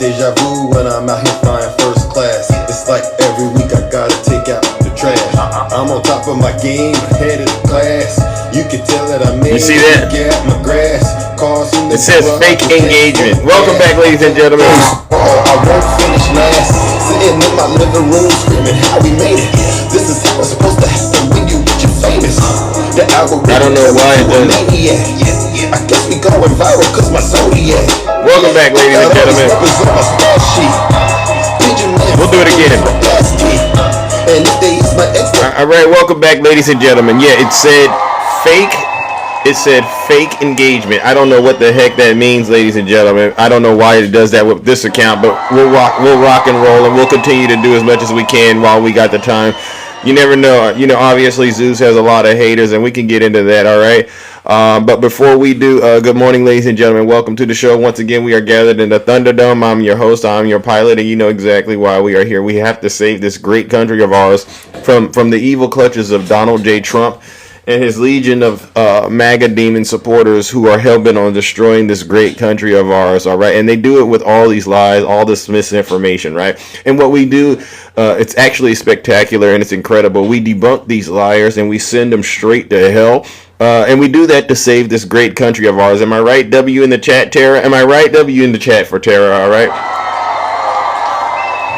deja vu when I'm out here flying first class. It's like every week I gotta take out the trash. I'm on top of my game, ahead of the class. You can tell that I made You see that? my grass. It says fake engagement. Welcome back, ladies and gentlemen. I won't finish last. Sitting in my living room screaming how we made it. This is how it's supposed to happen when you get famous. The algorithm, I don't know why it does. I guess we going viral cause my zodiac. Welcome back, ladies and gentlemen. We'll do it again. All right, welcome back, ladies and gentlemen. Yeah, it said fake. It said fake engagement. I don't know what the heck that means, ladies and gentlemen. I don't know why it does that with this account, but we'll rock and roll, and we'll continue to do as much as we can while we got the time. You never know. You know, obviously Zeus has a lot of haters, and we can get into that, all right? But before we do, good morning, ladies and gentlemen. Welcome to the show. Once again, we are gathered in the Thunderdome. I'm your host. I'm your pilot, and you know exactly why we are here. We have to save this great country of ours from the evil clutches of Donald J. Trump and his legion of MAGA demon supporters who are hell-bent on destroying this great country of ours, all right? And they do it with all these lies, all this misinformation, right? And what we do, it's actually spectacular and it's incredible. We debunk these liars and we send them straight to hell. And we do that to save this great country of ours. Am I right, W in the chat, Tara? Am I right, W in the chat for Tara, all right?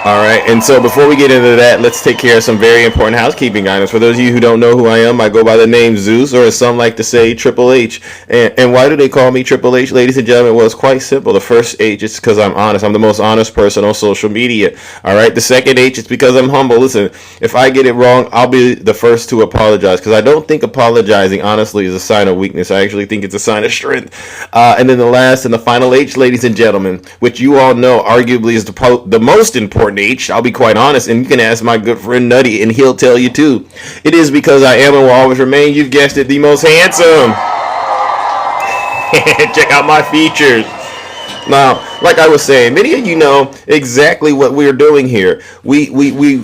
All right, and so before we get into that, let's take care of some very important housekeeping items. For those of you who don't know who I am, I go by the name Zeus, or as some like to say, Triple H. And why do they call me Triple H, ladies and gentlemen? Well, it's quite simple. The first H is because I'm honest. I'm the most honest person on social media. All right, the second H is because I'm humble. Listen, if I get it wrong, I'll be the first to apologize, because I don't think apologizing, honestly, is a sign of weakness. I actually think it's a sign of strength. And then the last and the final H, ladies and gentlemen, which you all know arguably is the most important H, I'll be quite honest, and you can ask my good friend Nutty, and he'll tell you too. It is because I am and will always remain, you've guessed it, the most handsome. Check out my features. Now, like I was saying, many of you know exactly what we're doing here. We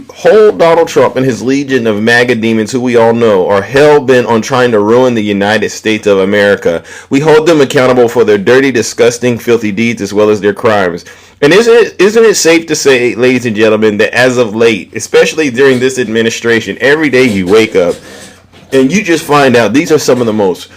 hold Donald Trump and his legion of MAGA demons, who we all know are hell-bent on trying to ruin the United States of America. We hold them accountable for their dirty, disgusting, filthy deeds as well as their crimes. And isn't it safe to say, ladies and gentlemen, that as of late, especially during this administration, every day you wake up and you just find out these are some of the most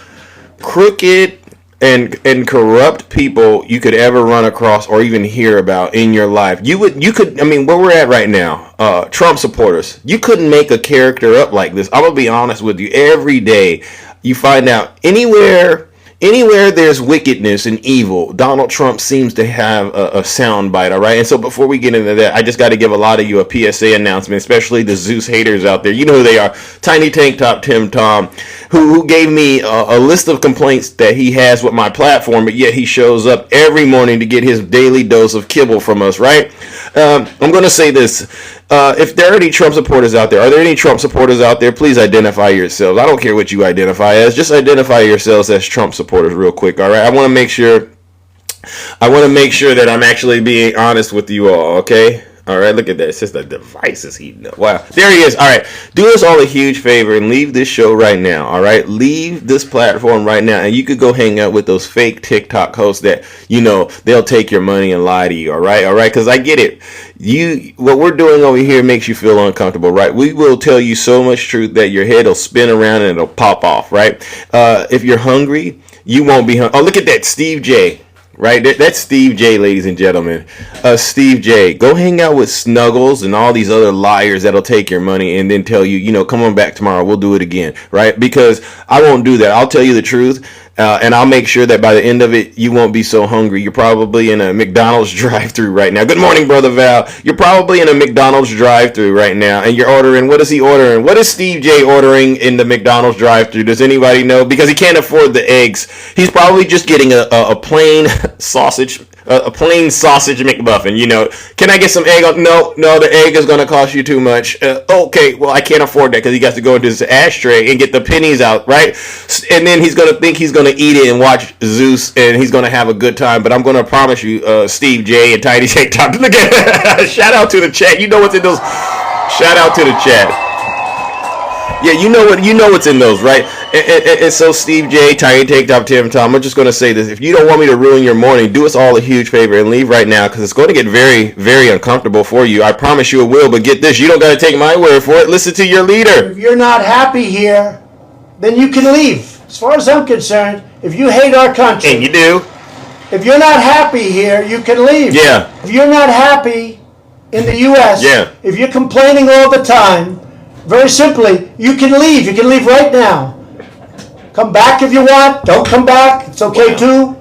crooked and corrupt people you could ever run across or even hear about in your life. You could, I mean, where we're at right now, Trump supporters, you couldn't make a character up like this. I'm gonna be honest with you. Every day you find out anywhere there's wickedness and evil, Donald Trump seems to have a sound bite, all right? And so before we get into that, I just got to give a lot of you a PSA announcement, especially the Zeus haters out there. You know who they are. Tiny Tank Top Tim Tom, who gave me a list of complaints that he has with my platform, but yet he shows up every morning to get his daily dose of kibble from us, right? I'm going to say this. If there are any Trump supporters out there, are there any Trump supporters out there? Please identify yourselves. I don't care what you identify as. Just identify yourselves as Trump supporters real quick, all right? I want to make sure that I'm actually being honest with you all, okay? All right, look at that. It's just the devices heating up. Wow. There he is. All right. Do us all a huge favor and leave this show right now. All right. Leave this platform right now. And you could go hang out with those fake TikTok hosts that, you know, they'll take your money and lie to you. All right. All right. Because I get it. What we're doing over here makes you feel uncomfortable, right? We will tell you so much truth that your head will spin around and it'll pop off, right? If you're hungry, you won't be hungry. Oh, look at that. Steve J. Right, that's Steve J, ladies and gentlemen. Steve J, go hang out with Snuggles and all these other liars that'll take your money and then tell you, you know, come on back tomorrow, we'll do it again, right? Because I won't do that. I'll tell you the truth, and I'll make sure that by the end of it, you won't be so hungry. You're probably in a McDonald's drive-thru right now. Good morning, Brother Val. You're probably in a McDonald's drive-thru right now, and you're ordering. What is he ordering? What is Steve J ordering in the McDonald's drive-thru? Does anybody know? Because he can't afford the eggs. He's probably just getting a plain sausage. A plain sausage McMuffin, you know. Can I get some egg on? No, the egg is going to cost you too much. Okay, well, I can't afford that because he got to go into his ashtray and get the pennies out, right? And then he's going to think he's going to eat it and watch Zeus and he's going to have a good time. But I'm going to promise you, Steve J and Tiny Tank Top, look at shout out to the chat. You know what's in those. Shout out to the chat. Yeah, you know what's in those, right? And so Steve J, Tiny Take Top Tim Tom, I'm just going to say this. If you don't want me to ruin your morning, do us all a huge favor and leave right now because it's going to get very, very uncomfortable for you. I promise you it will, but get this. You don't got to take my word for it. Listen to your leader. If you're not happy here, then you can leave. As far as I'm concerned, if you hate our country. And you do. If you're not happy here, you can leave. Yeah. If you're not happy in the U.S., yeah. If you're complaining all the time, very simply, you can leave. You can leave right now. Come back if you want. Don't come back. It's okay too.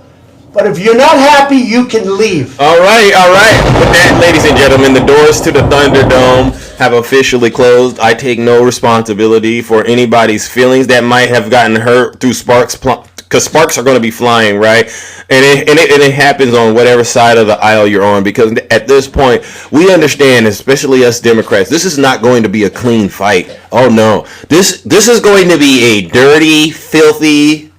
But if you're not happy, you can leave. All right, all right. With that, ladies and gentlemen, the doors to the Thunderdome have officially closed. I take no responsibility for anybody's feelings that might have gotten hurt through sparks, because sparks are going to be flying, right? And it happens on whatever side of the aisle you're on, because at this point, we understand, especially us Democrats, this is not going to be a clean fight. Oh, no. This is going to be a dirty, filthy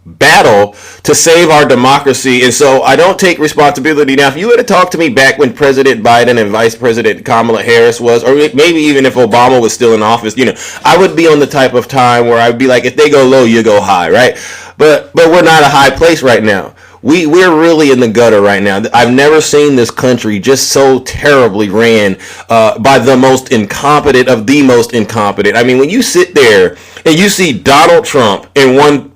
battle to save our democracy. And so I don't take responsibility. Now, if you would have talked to me back when President Biden and Vice President Kamala Harris was, or maybe even if Obama was still in office, I would be on the type of time where I'd be like, if they go low, you go high, right? But we're not a high place right now. We're really in the gutter right now. I've never seen this country just so terribly ran by the most incompetent of the most incompetent. I mean, when you sit there and you see Donald Trump and one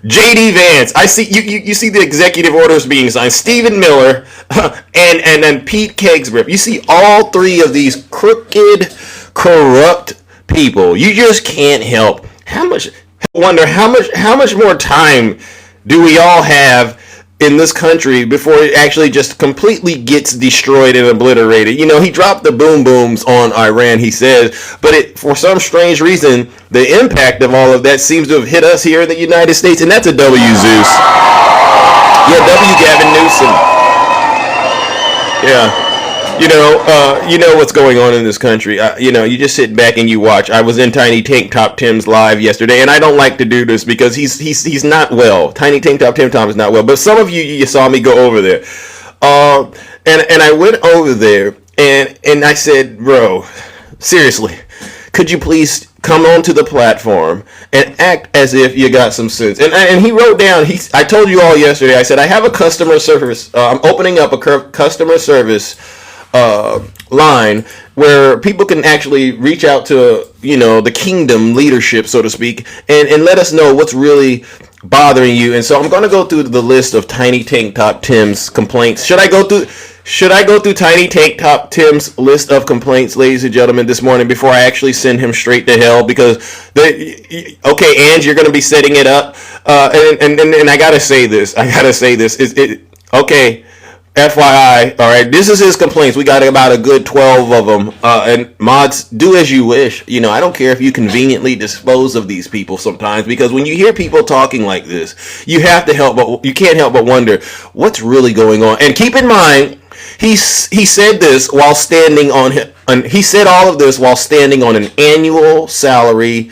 J.D. Vance, I see you see the executive orders being signed, Stephen Miller, and then Pete Kegsbrip. You see all three of these crooked, corrupt people. You just can't help wonder how much more time do we all have in this country before it actually just completely gets destroyed and obliterated. He dropped the boom booms on Iran, he says, but for some strange reason, the impact of all of that seems to have hit us here in the United States, and that's a W, Zeus. Yeah, W, Gavin Newsom. Yeah. You know what's going on in this country. You just sit back and you watch. I was in Tiny Tank Top Tim's live yesterday, and I don't like to do this because he's not well. Tiny Tank Top Tim Tom is not well. But some of you saw me go over there, and I went over there and I said, bro, seriously, could you please come onto the platform and act as if you got some sense? And he wrote down. I told you all yesterday. I said I have a customer service. I'm opening up a customer service line where people can actually reach out to the kingdom leadership, so to speak, and let us know what's really bothering you. And so I'm going to go through the list of Tiny Tank Top Tim's complaints. Should I go through Tiny Tank Top Tim's list of complaints, ladies and gentlemen, this morning before I actually send him straight to hell? Because okay, Ange, you're going to be setting it up, and I gotta say this. Okay. FYI, all right, this is his complaints. We got about a good 12 of them. And mods, do as you wish. I don't care if you conveniently dispose of these people sometimes, because when you hear people talking like this, you can't help but wonder what's really going on. And keep in mind, he said this while standing he said all of this while standing on an annual salary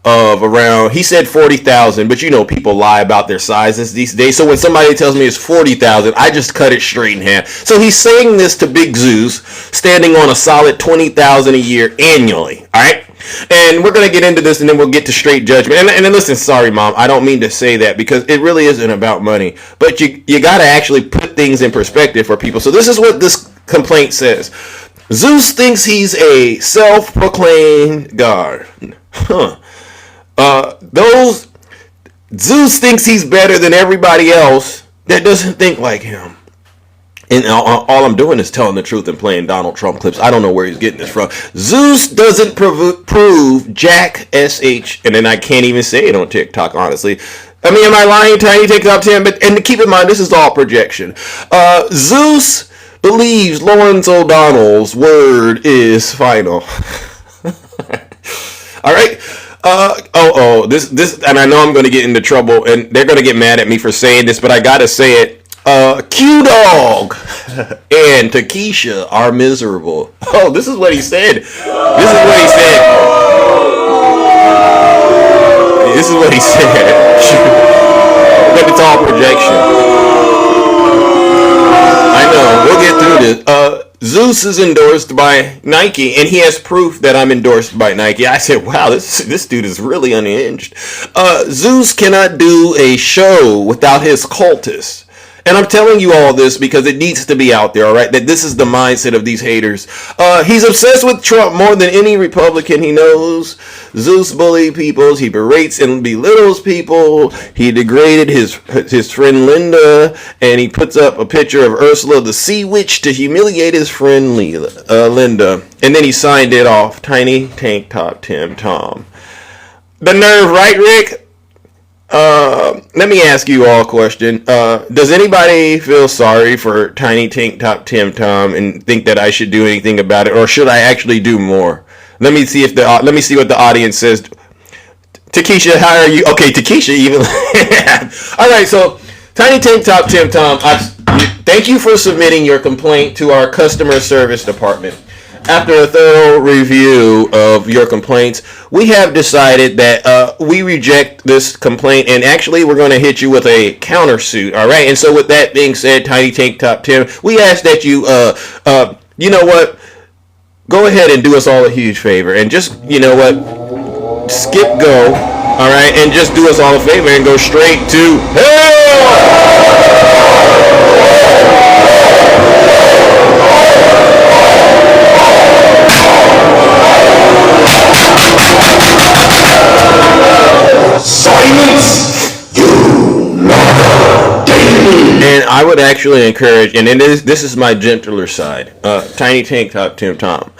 of around, he said 40,000, but people lie about their sizes these days. So when somebody tells me it's 40,000, I just cut it straight in half. So he's saying this to Big Zeus, standing on a solid 20,000 a year annually. All right. And we're going to get into this and then we'll get to straight judgment. And then listen, sorry, Mom, I don't mean to say that because it really isn't about money, but you got to actually put things in perspective for people. So this is what this complaint says. Zeus thinks he's a self-proclaimed god. Zeus thinks he's better than everybody else that doesn't think like him. And all I'm doing is telling the truth and playing Donald Trump clips. I don't know where he's getting this from. Zeus doesn't prove Jack SH, and then I can't even say it on TikTok, honestly. I mean, am I lying? Tiny TikTok 10, and keep in mind, this is all projection. Zeus believes Lawrence O'Donnell's word is final. All right. This, and I know I'm going to get into trouble, and they're going to get mad at me for saying this, but I got to say it. Q-Dog and Takesha are miserable. Oh, this is what he said. This is what he said. But it's all projection. I know. We'll get through this. Zeus is endorsed by Nike, and he has proof that I'm endorsed by Nike. I said, wow, this dude is really unhinged. Zeus cannot do a show without his cultists. And I'm telling you all this because it needs to be out there, all right? That this is the mindset of these haters. He's obsessed with Trump more than any Republican he knows. Zeus bullies people. He berates and belittles people. He degraded his friend Linda, and he puts up a picture of Ursula the Sea Witch to humiliate his friend Linda. And then he signed it off, Tiny Tank Top Tim Tom. The nerve, right, Rick? Let me ask you all a question. Does anybody feel sorry for Tiny Tank Top Tim Tom and think that I should do anything about it, or should I actually do more? Let me see what the audience says. Takesha, how are you? Okay, Takesha even. All right, so Tiny Tank Top Tim Tom, thank you for submitting your complaint to our customer service department. After a thorough review of your complaints, we have decided that we reject this complaint, and actually we're going to hit you with a countersuit, all right? And so with that being said, Tiny Tank Top Tim, we ask that you, you know what, go ahead and do us all a huge favor, and just, you know what, skip go, all right, and just do us all a favor and go straight to hell! Silence! You mother! And I would actually encourage, and this is my gentler side, Tiny Tank Top Tim Tom,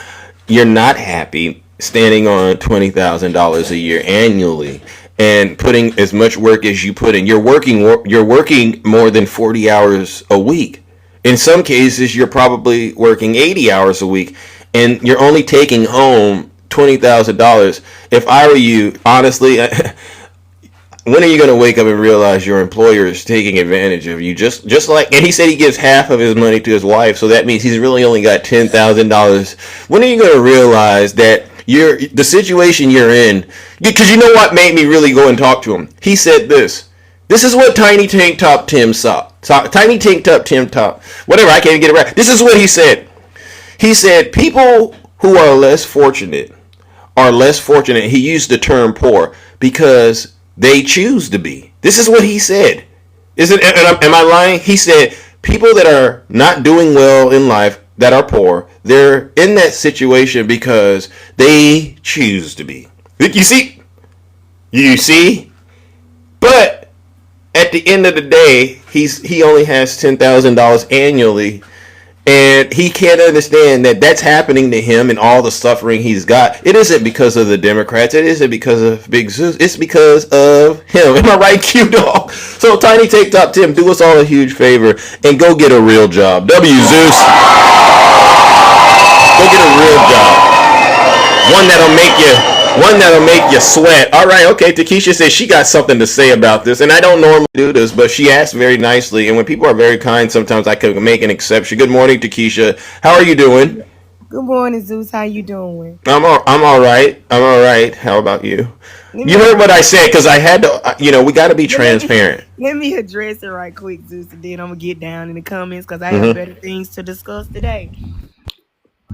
you're not happy standing on $20,000 a year annually and putting as much work as you put in. You're working more than 40 hours a week. In some cases, you're probably working 80 hours a week, and you're only taking home $20,000. If I were you, honestly, when are you going to wake up and realize your employer is taking advantage of you? Just like, and he said he gives half of his money to his wife, so that means he's really only got $10,000. When are you going to realize that the situation you're in? Because you know what made me really go and talk to him? He said this. This is what Tiny Tank Top Tim saw. Tiny Tank Top Tim Top. Whatever, I can't even get it right. This is what he said. He said, people who are less fortunate are less fortunate. He used the term poor because they choose to be. This is what he said. Am I lying? He said people that are not doing well in life, that are poor, they're in that situation because they choose to be. You see? But at the end of the day, he only has $10,000 annually. And he can't understand that that's happening to him and all the suffering he's got. It isn't because of the Democrats. It isn't because of Big Zeus. It's because of him. Am I right, Q-Dog? So, Tiny Take Top Tim, do us all a huge favor and go get a real job. W. Zeus. Go get a real job. One that'll make you sweat. All right, okay. Takesha says she got something to say about this, and I don't normally do this, but she asked very nicely. And when people are very kind, sometimes I can make an exception. Good morning, Takesha. How are you doing? Good morning, Zeus. How you doing? I'm all right. How about you? You heard what I said because I had to. We got to be transparent. Let me address it right quick, Zeus, and then I'm gonna get down in the comments because I have better things to discuss today.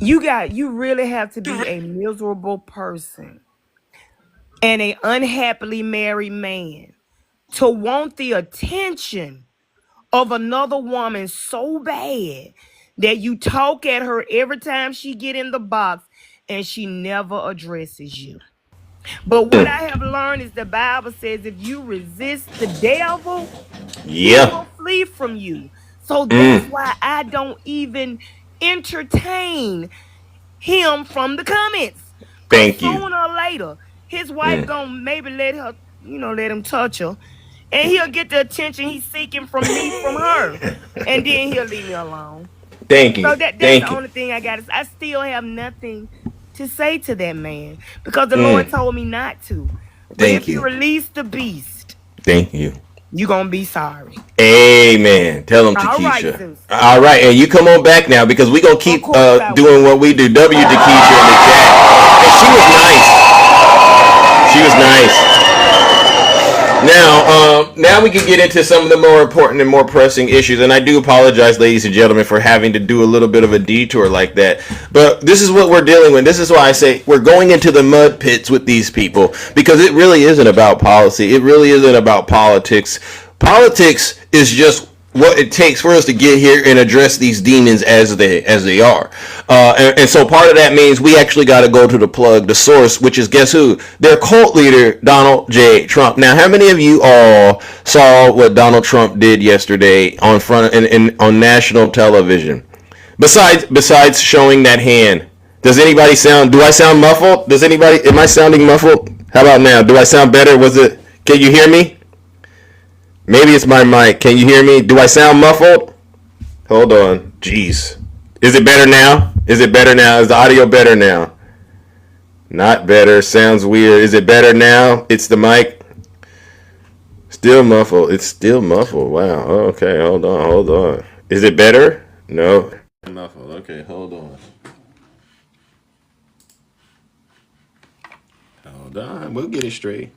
You really have to be a miserable person and a unhappily married man to want the attention of another woman so bad that you talk at her every time she get in the box and she never addresses you. But what I have learned is the Bible says if you resist the devil, he will flee from you. So that's why I don't even entertain him from the comments. Thank you. Sooner or later, his wife gonna maybe let him touch her, and he'll get the attention he's seeking from me, from her, and then he'll leave me alone. Thank you. So that's the only thing I got. I still have nothing to say to that man because the Lord told me not to. But if you release the beast, thank you. You're gonna be sorry. Amen. Tell him, Takesha. All right, and you come on back now because we're gonna keep doing what we do. W Takesha in the chat. And she was nice. Now we can get into some of the more important and more pressing issues, and I do apologize, ladies and gentlemen, for having to do a little bit of a detour like that. But this is what we're dealing with. This is why I say we're going into the mud pits with these people, because it really isn't about policy. It really isn't about politics. Politics is just what it takes for us to get here and address these demons as they are. And so part of that means we actually got to go to the plug, the source, which is, guess who? Their cult leader, Donald J. Trump. Now, how many of you all saw what Donald Trump did yesterday on on national television? Besides showing that hand, do I sound muffled? Am I sounding muffled? How about now? Do I sound better? Can you hear me? Maybe it's my mic. Can you hear me? Do I sound muffled? Hold on. Jeez. Is it better now? Is the audio better now? Not better. Sounds weird. Is it better now? It's the mic. Still muffled. It's still muffled. Wow. Okay. Hold on. Is it better? No. Muffled. Okay. Hold on. Hold on. We'll get it straight.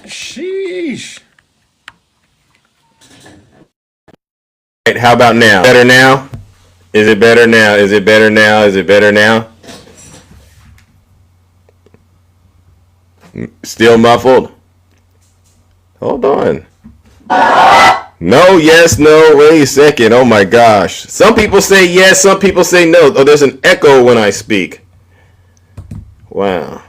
Sheesh. Right, how about now? Better now? Is it better now? Is it better now? Is it better now? Still muffled? Hold on. No, yes, no, wait a second. Oh my gosh. Some people say yes, some people say no. Oh, there's an echo when I speak. Wow.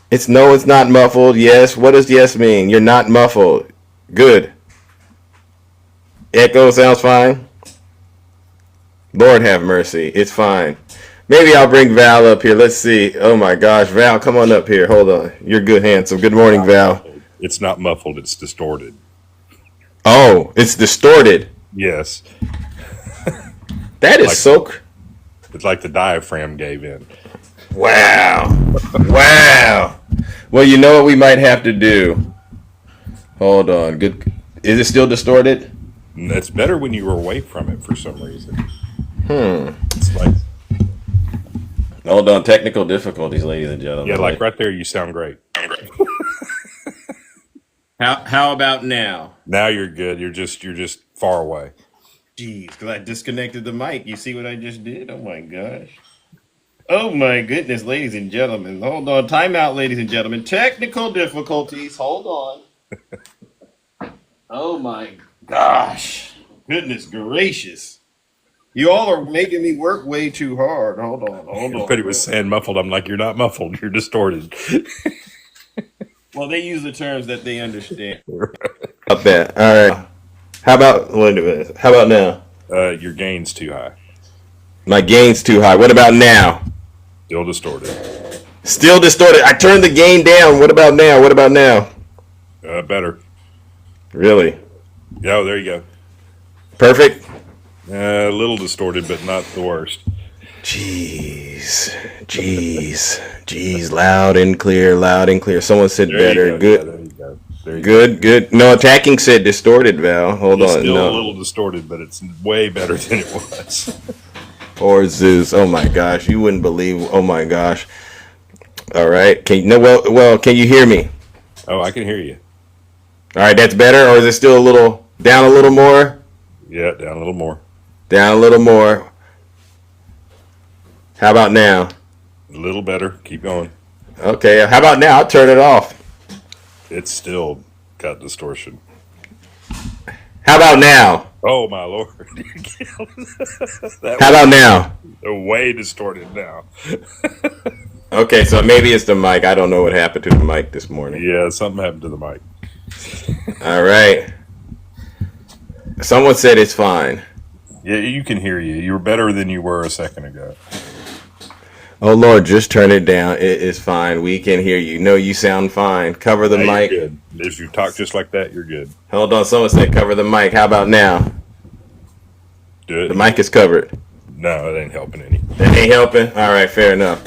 It's no, it's not muffled. Yes. What does yes mean? You're not muffled. Good. Echo sounds fine. Lord have mercy. It's fine. Maybe I'll bring Val up here. Let's see. Oh my gosh. Val, come on up here. Hold on. You're good, handsome. Good morning, Val. It's not muffled. It's distorted. Oh, it's distorted. Yes. That is so... It's like the diaphragm gave in. Wow. Wow. Well, you know what we might have to do? Hold on. Good. Is it still distorted? It's better when you were away from it for some reason. It's like... Hold on. Technical difficulties, ladies and gentlemen. Yeah, like right there, you sound great. How about now? Now you're good. You're just far away. Jeez, because I disconnected the mic. You see what I just did? Oh my gosh. Oh my goodness, ladies and gentlemen. Hold on. Time out, ladies and gentlemen. Technical difficulties. Hold on. Oh my gosh. Goodness gracious. You all are making me work way too hard. Hold on. But he was saying muffled. I'm like, you're not muffled. You're distorted. Well, they use the terms that they understand. About that. All right. How about now? Your gain's too high. My gain's too high. What about now? Still distorted. Still distorted. I turned the gain down. What about now? Better. Really? Oh, there you go. Perfect? A little distorted, but not the worst. Jeez. Loud and clear. Someone said There better. you go. Good. Yeah, there you go. Good. No, attacking said distorted, Val. Hold It's on. still No. a little distorted, but it's way better than it was. Or Zeus. Oh my gosh. You wouldn't believe. Oh my gosh. All right. Can you hear me? Oh, I can hear you. All right, that's better, or is it still down a little more? Yeah, down a little more. Down a little more. How about now? A little better. Keep going. Okay, how about now? I'll turn it off. It's still got distortion. How about now? Oh my lord! How about now? They're way distorted now. Okay, so maybe it's the mic. I don't know what happened to the mic this morning. Yeah, something happened to the mic. All right. Someone said it's fine. Yeah, you can hear you. You're better than you were a second ago. Oh Lord, just turn it down. It is fine. We can hear you. No, you sound fine. Cover the Now mic. you're good. If you talk just like that, you're good. Hold on. Someone said cover the mic. How about now? Do it. The mic is covered. No, it ain't helping any. That ain't helping. All right, fair enough.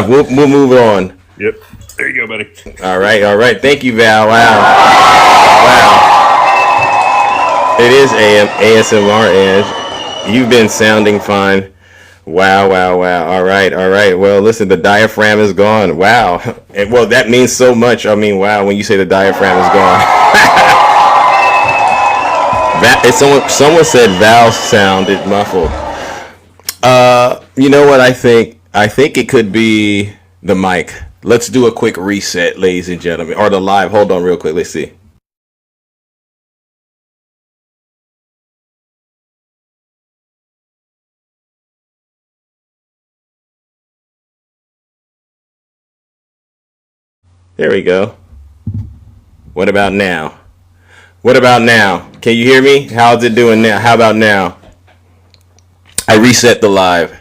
We'll move on. Yep. There you go, buddy. All right. Thank you, Val. Wow. It is ASMR, and you've been sounding fine. Wow, wow, wow. All right, all right. Well, listen, the diaphragm is gone. Wow. And, well, that means so much. I mean, wow, when you say the diaphragm is gone. Someone said vowel sounded muffled. You know what I think? I think it could be the mic. Let's do a quick reset, ladies and gentlemen. Or the live. Hold on real quick. Let's see. There we go. What about now? What about now? Can you hear me? How's it doing now? How about now? I reset the live.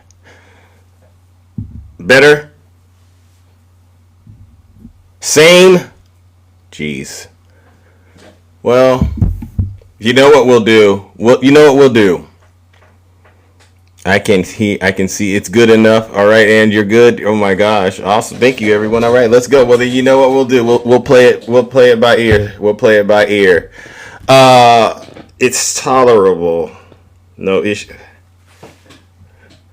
Better? Same? Jeez. Well, you know what we'll do? You know what we'll do? I can see it's good enough. All right, and you're good. Oh my gosh. Awesome. Thank you everyone. All right, let's go. Well, then you know what we'll do? We'll play it by ear. We'll play it by ear. It's tolerable. No issue.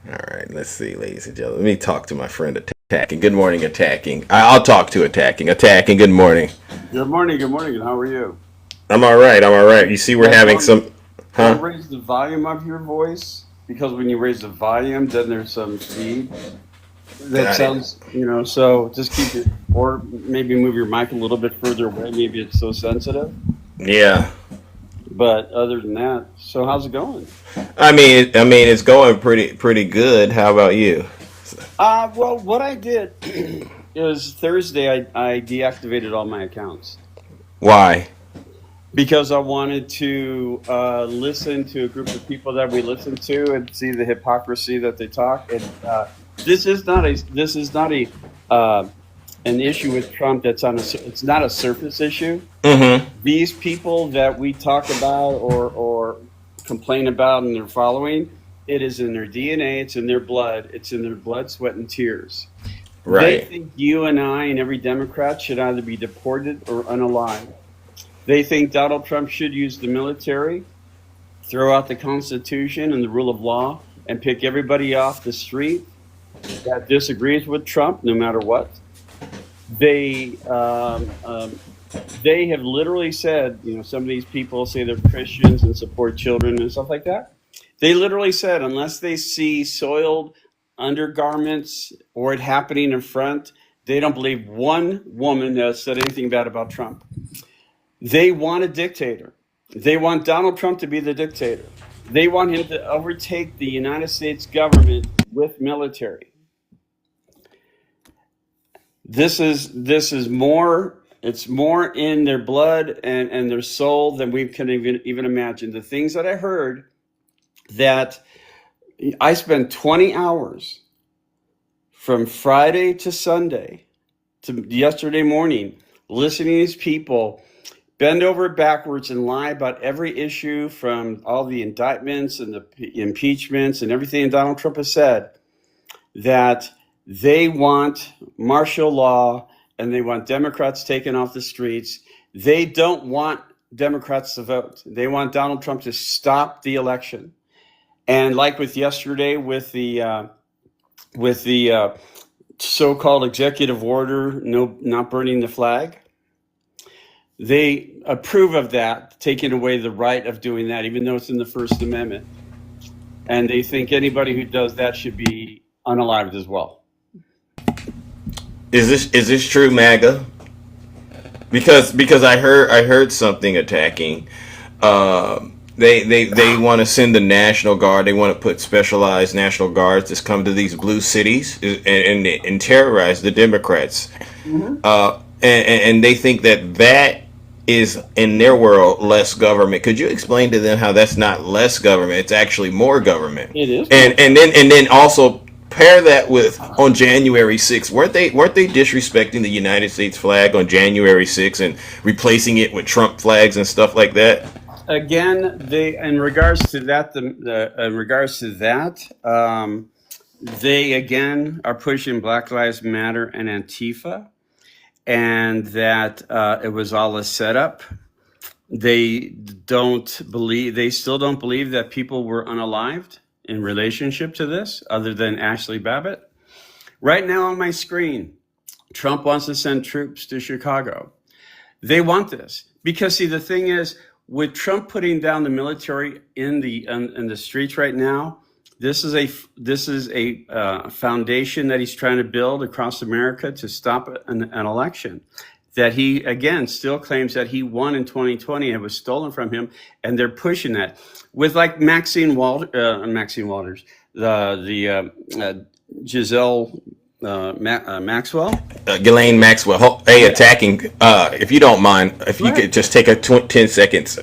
All right, let's see, ladies and gentlemen. Let me talk to my friend Attacking. Good morning, Attacking. I'll talk to Attacking. Attacking, good morning. Good morning, and how are you? I'm all right. I'm all right. You see, we're having some, Don't huh? raise the volume of your voice, because when you raise the volume, then there's some speed that Got it. sounds, so just keep it, or maybe move your mic a little bit further away. Maybe it's so sensitive. Yeah. But other than that, so how's it going? I mean, it's going pretty good. How about you? Well, what I did is Thursday, I deactivated all my accounts. Why? Because I wanted to listen to a group of people that we listen to and see the hypocrisy that they talk. And this is not an issue with Trump it's not a surface issue. Mm-hmm. These people that we talk about or complain about and they're following, it is in their DNA, it's in their blood, sweat, and tears. They Right. think you and I and every Democrat should either be deported or unalived. They think Donald Trump should use the military, throw out the Constitution and the rule of law, and pick everybody off the street that disagrees with Trump, no matter what. They have literally said, some of these people say they're Christians and support children and stuff like that. They literally said, unless they see soiled undergarments or it happening in front, they don't believe one woman that has said anything bad about Trump. They want a dictator. They want Donald Trump to be the dictator. They want him to overtake the United States government with military. This is more, it's more in their blood and their soul than we can even imagine. The things that I heard, that I spent 20 hours from Friday to Sunday to yesterday morning listening to these people bend over backwards and lie about every issue, from all the indictments and the impeachments and everything Donald Trump has said, that they want martial law and they want Democrats taken off the streets. They don't want Democrats to vote. They want Donald Trump to stop the election. And like with yesterday, with the so-called executive order, not burning the flag, they approve of that, taking away the right of doing that, even though it's in the First Amendment. And they think anybody who does that should be unalived as well. Is this true, MAGA? Because I heard something Attacking. They want to send the National Guard. They want to put specialized National Guards to come to these blue cities and terrorize the Democrats. Mm-hmm. And they think that is, in their world, less government. Could you explain to them how that's not less government? It's actually more government. It is. And then also pair that with on January 6th. Weren't they disrespecting the United States flag on January 6th and replacing it with Trump flags and stuff like that? Again, in regards to that, they again are pushing Black Lives Matter and Antifa, and that it was all a setup. They still don't believe that people were unalived. in relationship to this other than Ashley Babbitt? Right now on my screen, Trump wants to send troops to Chicago. They want this because, see, the thing is, with Trump putting down the military in the streets right now, this is a foundation that he's trying to build across America to stop an election that he, again, still claims that he won in 2020 and was stolen from him, and they're pushing that with like Maxine Waters, Giselle Maxwell. Ghislaine Maxwell. Hey, attacking. If you don't mind, if you could just take 10 seconds.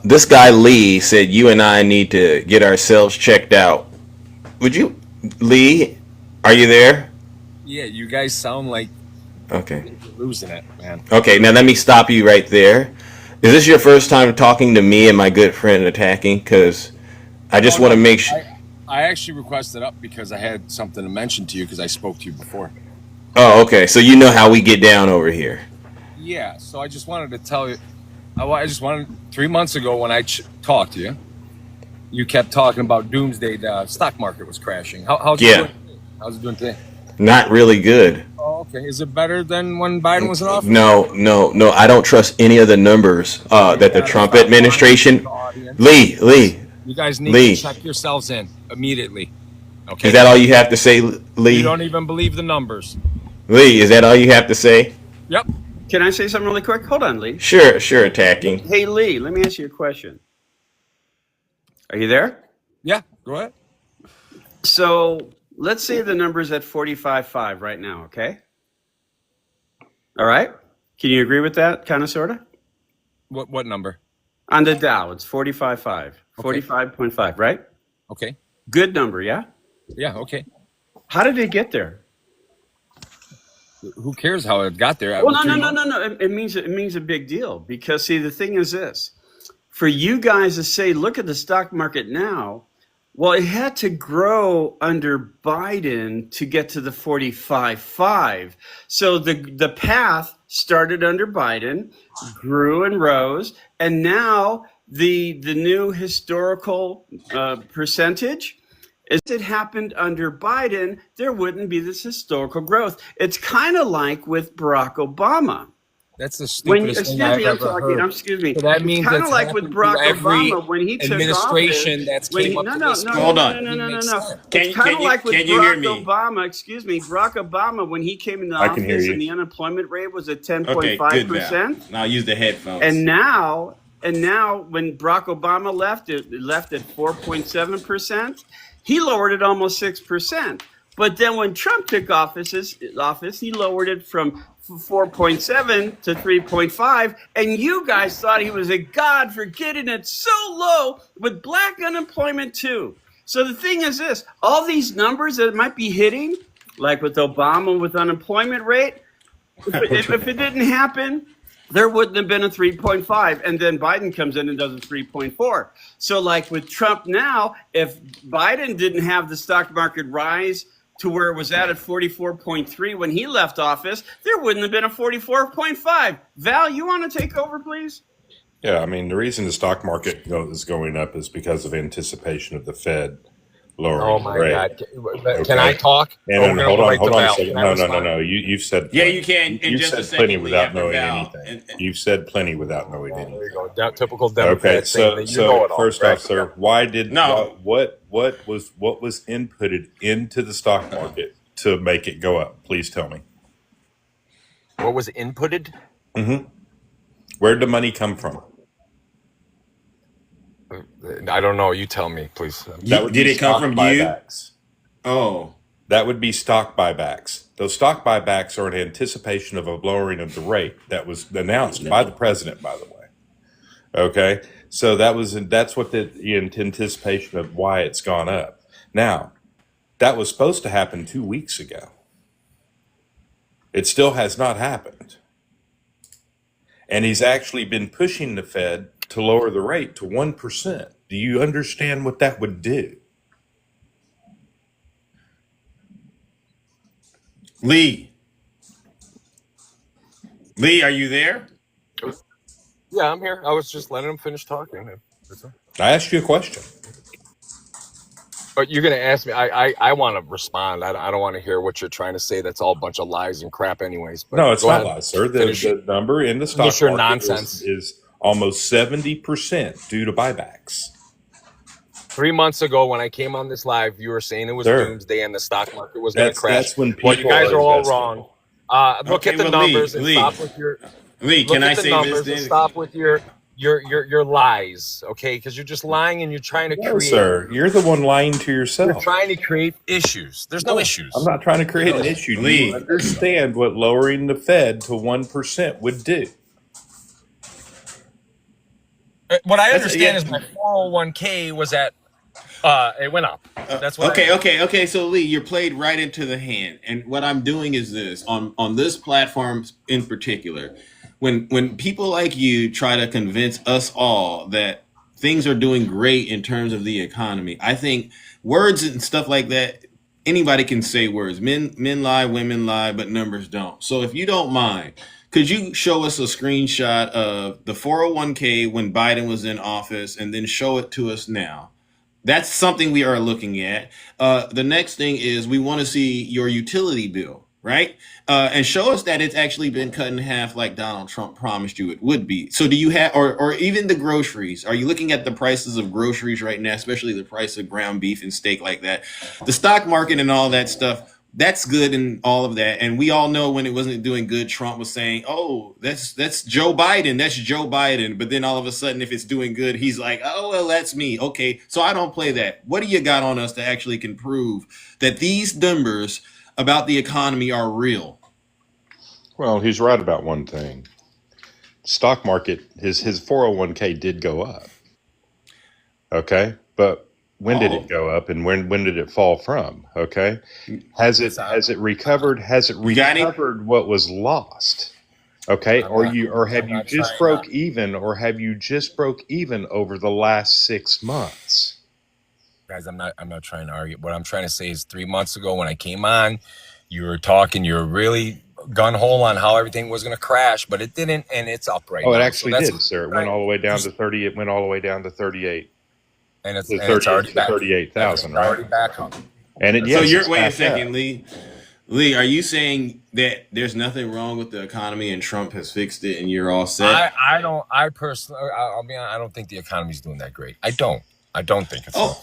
This guy Lee said you and I need to get ourselves checked out. Would you, Lee? Are you there? Yeah, you guys sound like Okay. you're losing it, man. Okay. Now let me stop you right there. Is this your first time talking to me and my good friend attacking? Because I just want to make sure. I actually requested up because I had something to mention to you because I spoke to you before. Oh, okay. So you know how we get down over here. Yeah, so I just wanted to tell you. I just wanted 3 months ago when I talked to you, you kept talking about doomsday. The stock market was crashing. How's it doing? How's it doing today? Not really good. Oh, okay. Is it better than when Biden was in office? No. I don't trust any of the numbers that the Trump administration. Lee. You guys need to check yourselves in immediately. Okay. Is that all you have to say, Lee? You don't even believe the numbers. Lee, is that all you have to say? Yep. Can I say something really quick? Hold on, Lee. Sure, attacking. Hey, Lee, let me ask you a question. Are you there? Yeah, go ahead. So let's say the number's at 45.5 right now, okay? All right? Can you agree with that, kind of, sort of? What number? On the Dow, it's 45.5. 45.5, right? Okay. Good number, yeah? Yeah, okay. How did it get there? Who cares how it got there? Well, no. It means a big deal because, see, the thing is this. For you guys to say, look at the stock market now, well, it had to grow under Biden to get to the 45.5. So the path started under Biden, grew and rose, and now the new historical percentage is it happened under Biden, there wouldn't be this historical growth. It's kind of like with Barack Obama. That's the stupidest thing I've ever heard. Excuse me. So that means kind of like with Barack Obama when he took administration office. That's came up to this. Hold on. No. Can you hear me? Obama, excuse me, Barack Obama when he came into I can hear office you. and the unemployment rate was at 10.5%. Okay, good now. Now use the headphones. And now when Barack Obama left, it left at 4.7%. He lowered it almost 6%. But then when Trump took office, he lowered it from 4.7 to 3.5. And you guys thought he was a god for getting it so low with black unemployment too. So the thing is this, all these numbers that might be hitting, like with Obama with unemployment rate, if it didn't happen, there wouldn't have been a 3.5, and then Biden comes in and does a 3.4. So like with Trump now, if Biden didn't have the stock market rise to where it was at 44.3 when he left office, there wouldn't have been a 44.5. Val, you want to take over, please? Yeah, I mean, the reason the stock market is going up is because of anticipation of the Fed lowering Oh my rate. God! Can I talk? And We're hold gonna on go right a to Val. second. Can I No. respond? You've said Yeah, plenty. you can. In You've just a said plenty second, without Lee, knowing Val. anything. You've said plenty without knowing There anything. you go. Typical Democrat Okay, thing. so You know it all, first right? off, sir, why did No. what was inputted into the stock market to make it go up? Please tell me. What was inputted? Where'd the money come from? I don't know. You tell me, please. That would Did be it come stock from you? buybacks. Oh. That would be stock buybacks. Those stock buybacks are in anticipation of a lowering of the rate that was announced by the president, by the way. Okay, so that's what the in anticipation of why it's gone up. Now, that was supposed to happen 2 weeks ago. It still has not happened, and he's actually been pushing the Fed to lower the rate to 1%. Do you understand what that would do? Lee, are you there? Yeah, I'm here. I was just letting him finish talking. I asked you a question. But you're gonna ask me. I want to respond. I don't want to hear what you're trying to say. That's all a bunch of lies and crap, anyways. But No, it's go not ahead. lies, sir. Finish The number in the finish stock your market nonsense. is almost 70% due to buybacks. 3 months ago, when I came on this live, you were saying it was Sir, doomsday and the stock market was going to crash. that's when Well, you people guys are are all investing. wrong. Look Okay, at the well, numbers and Lee, stop with your Lee, look can at I the say this numbers and then? stop with your lies, okay? Because you're just lying and you're trying to No, create. sir. You're the one lying to You're yourself. trying to create issues. There's no issues. I'm not trying to create an issue. Do you Lee, understand what lowering the Fed to 1% would do? What I that's understand yeah. is my 401k was at it went up. That's what. Okay. So Lee, you're played right into the hand. And what I'm doing is this on this platform in particular, when people like you try to convince us all that things are doing great in terms of the economy, I think words and stuff like that. Anybody can say words. Men lie, women lie, but numbers don't. So if you don't mind, could you show us a screenshot of the 401k when Biden was in office, and then show it to us now? That's something we are looking at. The next thing is we want to see your utility bill, right? And show us that it's actually been cut in half like Donald Trump promised you it would be. So do you have, or even the groceries? Are you looking at the prices of groceries right now, especially the price of ground beef and steak like that? The stock market and all that stuff, that's good and all of that. And we all know when it wasn't doing good, Trump was saying, "Oh, that's Joe Biden. That's Joe Biden." But then all of a sudden, if it's doing good, he's like, "Oh, well, that's me." Okay, so I don't play that. What do you got on us that actually can prove that these numbers about the economy are real? Well, he's right about one thing. Stock market, his 401k did go up. Okay, but when did it Oh, go up, and when did it fall from? Okay, has it recovered? Has it you got any? recovered what was lost? Okay, I'm or not. have I'm you not just trying. broke even, or have you just broke even over the last 6 months? Guys, I'm not trying to argue. What I'm trying to say is 3 months ago when I came on, you were talking, you were really gun hole on how everything was going to crash, but it didn't, and it's up right Oh, it now. So actually that's did, sir. It went all the way down to 30. It went all the way down to 38, and it's to and it's 30 already to back. 38,000, It's right? already back up. And it That's So yes, you're it's wait a back up. second, Lee. Lee, are you saying that there's nothing wrong with the economy and Trump has fixed it and you're all set? I don't. I personally, I'll be honest, I don't think the economy's doing that great. I don't think it's. Oh,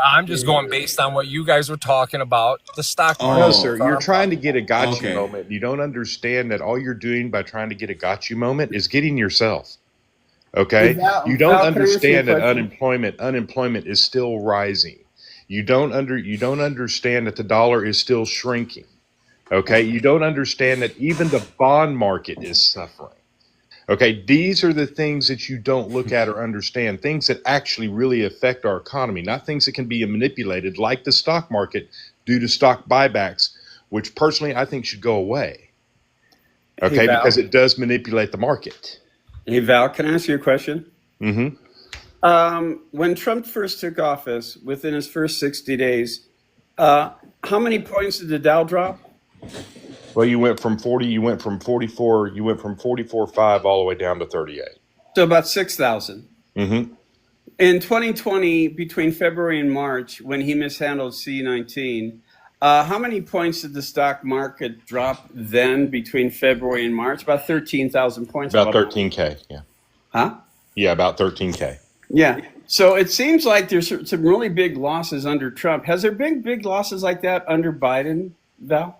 I'm just going based on what you guys were talking about, the stock market. No, oh, sir. That's all You're I'm trying to talking get a about. gotcha okay. moment. You don't understand that all you're doing by trying to get a gotcha moment is getting yourself. Hey, Okay? You don't Val, can I ask you a understand that question? unemployment is still rising. You don't understand that the dollar is still shrinking. Okay? You don't understand that even the bond market is suffering. Okay, these are the things that you don't look at or understand, things that actually really affect our economy, not things that can be manipulated like the stock market due to stock buybacks, which personally I think should go away. Hey, Okay, because Val. it does manipulate the market. Hey, Val, can I ask you a question? Hmm. When Trump first took office, within his first 60 days, how many points did the Dow drop? Well, you went from 44.5 all the way down to 38. So about 6,000. Hmm. In 2020, between February and March, when he mishandled C-19, how many points did the stock market drop then between February and March? About 13,000 points. About 13K. Yeah. Huh? Yeah, about 13K. Yeah. So it seems like there's some really big losses under Trump. Has there been big losses like that under Biden, Val?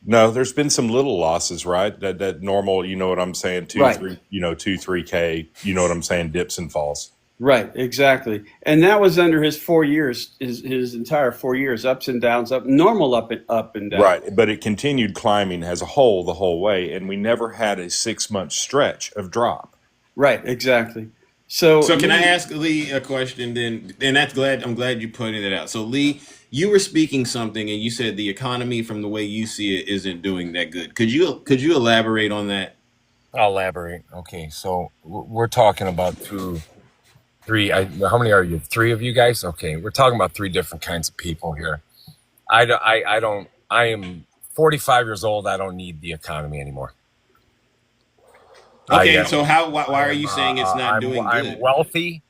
No, there's been some little losses, right? That normal, you know what I'm saying, Right. 3K, you know what I'm saying, dips and falls. Right, exactly. And that was under his 4 years, his entire 4 years, ups and downs, normal up and down. Right, but it continued climbing as a whole the whole way, and we never had a 6 month stretch of drop. Right, exactly. So So can I ask Lee a question then? And I'm glad you pointed it out. So Lee, you were speaking something and you said the economy from the way you see it isn't doing that good. Could you elaborate on that? I'll elaborate. Okay, so we're talking about three. How many are you? Three of you guys? Okay, we're talking about three different kinds of people here. I don't. I am 45 years old. I don't need the economy anymore. Okay, I so why are you saying it's not doing I'm good? wealthy,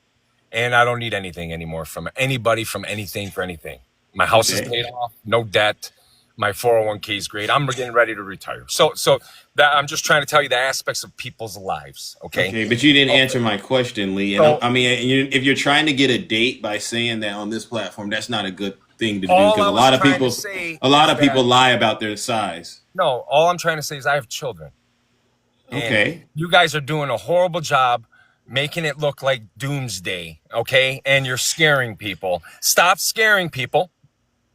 and I don't need anything anymore from anybody, from anything, for anything. My house is Okay. paid off, no debt. My 401k is great. I'm getting ready to retire. So that I'm just trying to tell you the aspects of people's lives. Okay. Okay, but you didn't answer my question, Lee. And So I mean, if you're trying to get a date by saying that on this platform, that's not a good thing to do all because I a was lot of trying people, to say a lot is of people that lie about their size. no, all I'm trying to say is I have children. And Okay. you guys are doing a horrible job making it look like doomsday, okay? And you're scaring people. Stop scaring people.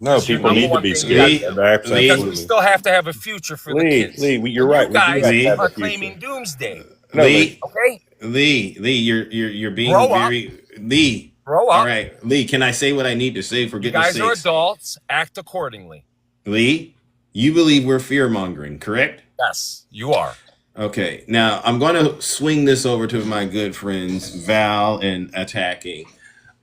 No, That's your people number need to one be thing you gotta scared. do. Lee, Because we Absolutely. still have to have a future for the Lee, kids. Lee, you're And right. you We do have guys to Lee, have are a future. claiming doomsday. No, Lee, Okay? Lee, you're being Grow up. very Lee. Grow All up. right, Lee, can I say what I need to say for You goodness guys are sakes? adults. Act accordingly. Lee, you believe we're fear mongering, correct? Yes, you are. Okay, now I'm going to swing this over to my good friends Val and Attacking.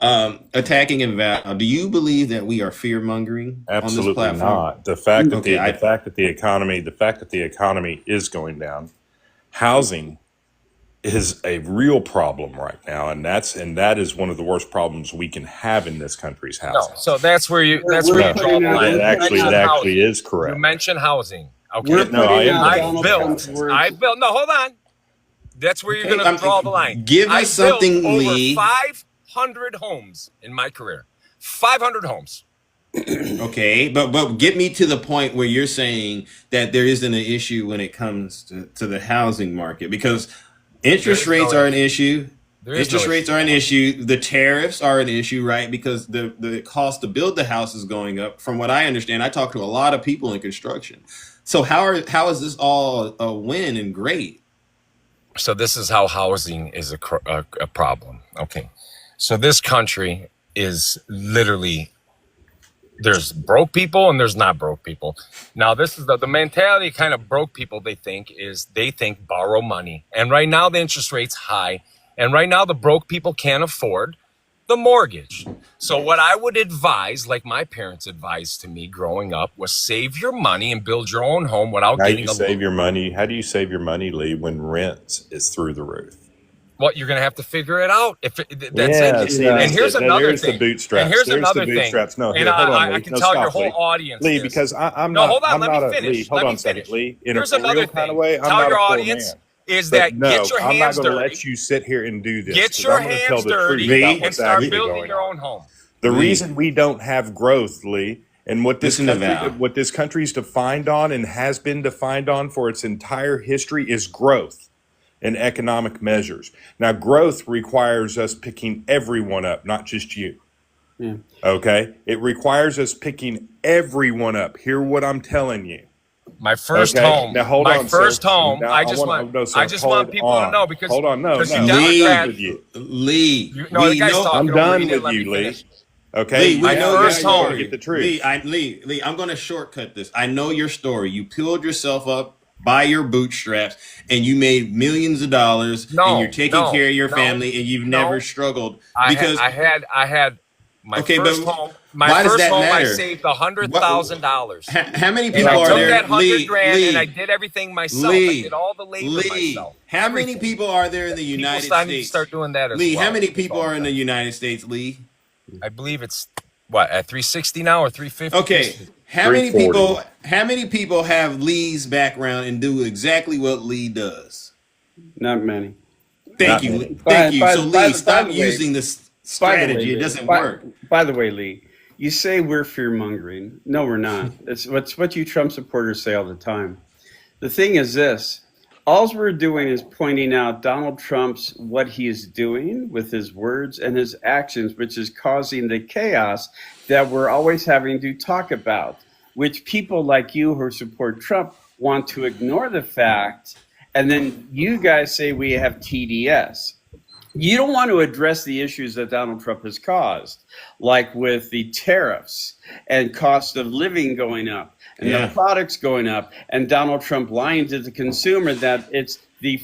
Attacking and Val, do you believe that we are fear mongering on this absolutely platform? not. The fact that Okay, the fact that the economy is going down, housing is a real problem right now, and that is one of the worst problems we can have in this country's No, housing. so that's where you We're draw the putting out- line. It we're actually putting it out- actually is You correct. mentioned housing. Okay. We're No, I putting am out correct. Donald Trump's words. I built. No, hold on. That's where you're Okay, going to draw the line. give I us something, built over Lee. 500 homes in my career. 500 homes. Okay, but get me to the point where you're saying that there isn't an issue when it comes to the housing market because interest There is rates no are an issue. There is Interest no rates issue. are an issue. The tariffs are an issue, right? Because the cost to build the house is going up. From what I understand, I talk to a lot of people in construction. So how is this all a win and great? So this is how housing is a problem. Okay. So this country is literally, there's broke people and there's not broke people. Now this is the mentality kind of broke people they think borrow money. And right now the interest rate's high. And right now the broke people can't afford the mortgage. So what I would advise, like my parents advised to me growing up, was save your money and build your own home without How do getting you a save loan. your money? How do you save your money, Lee, when rent is through the roof? Well, you're gonna have to figure it out. That's Yeah, it. see, And that's here's it. another There's the thing. bootstraps. And here's There's another the thing. bootstraps. No, And here, hold on, I Lee. can No, tell your stop, whole Lee. audience Lee, this. because I'm No, not. hold on. I'm Let not me a finish. Lee. Hold Let on me a second, finish. Lee. In Here's a another real kind of thing. way, I'm Tell not your a poor audience man. is But that no, get your I'm not hands going to dirty. let you sit here and do this. Get 'Cause your I'm going to tell hands the truth dirty about and what's start actually building going your on. own home. The Lee. reason we don't have growth, Lee, and Listen to Val. what this country's defined on and has been defined on for its entire history is growth and economic measures. Now, growth requires us picking everyone up, not just you. Yeah. Okay? It requires us picking everyone up. Hear what I'm telling you. My first Okay? home. Now, hold My on, first sir. home. Now, I just want. no, sir, I just want hold people to on. know because Hold on, no, because you no. I'm Lee. done Democrat. with you. Lee, No, the we guy's know. talking I'm over me. done He didn't with let you, me Lee. finish. Okay? Lee, we My know first your home. story. Get the truth. Lee, I'm going to shortcut this. I know your story. You peeled yourself up by your bootstraps, and you made millions of dollars, No, and you're taking no, care of your no, family, and you've no. never struggled I because. had my Okay, first but home. why My does first that home, I matter? saved $100,000, How many and people I are took there? that 100 grand Lee, and I did everything myself. I Lee, did all the labor Lee, myself. how many Everything. people are there in the People United starting to States? start doing that as Lee, well. how many That's people all are I'm in the saying. United States, Lee? I believe it's what at 360 now or 350. Okay, how many 340. people have Lee's background and do exactly what Lee does? Not many. Thank Not you, many. thank you. By- So by Lee, the stop way- using this By the way, strategy. It Lee, doesn't by- work. By the way, Lee, you say we're fear mongering. No, we're not. It's what you Trump supporters say all the time. The thing is this. All we're doing is pointing out Donald Trump's what he is doing with his words and his actions, which is causing the chaos that we're always having to talk about, which people like you who support Trump want to ignore the fact. And then you guys say we have TDS. You don't want to address the issues that Donald Trump has caused, like with the tariffs and cost of living going up and Yeah. the products going up, and Donald Trump lying to the consumer that it's the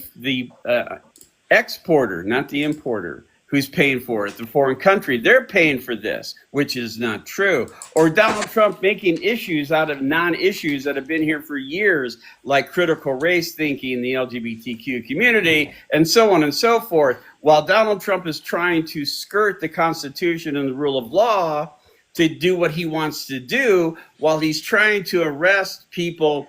exporter, not the importer, who's paying for it. The foreign country, they're paying for this, which is not true. Or Donald Trump making issues out of non-issues that have been here for years, like critical race thinking, the LGBTQ community, and so on and so forth. While Donald Trump is trying to skirt the Constitution and the rule of law to do what he wants to do while he's trying to arrest people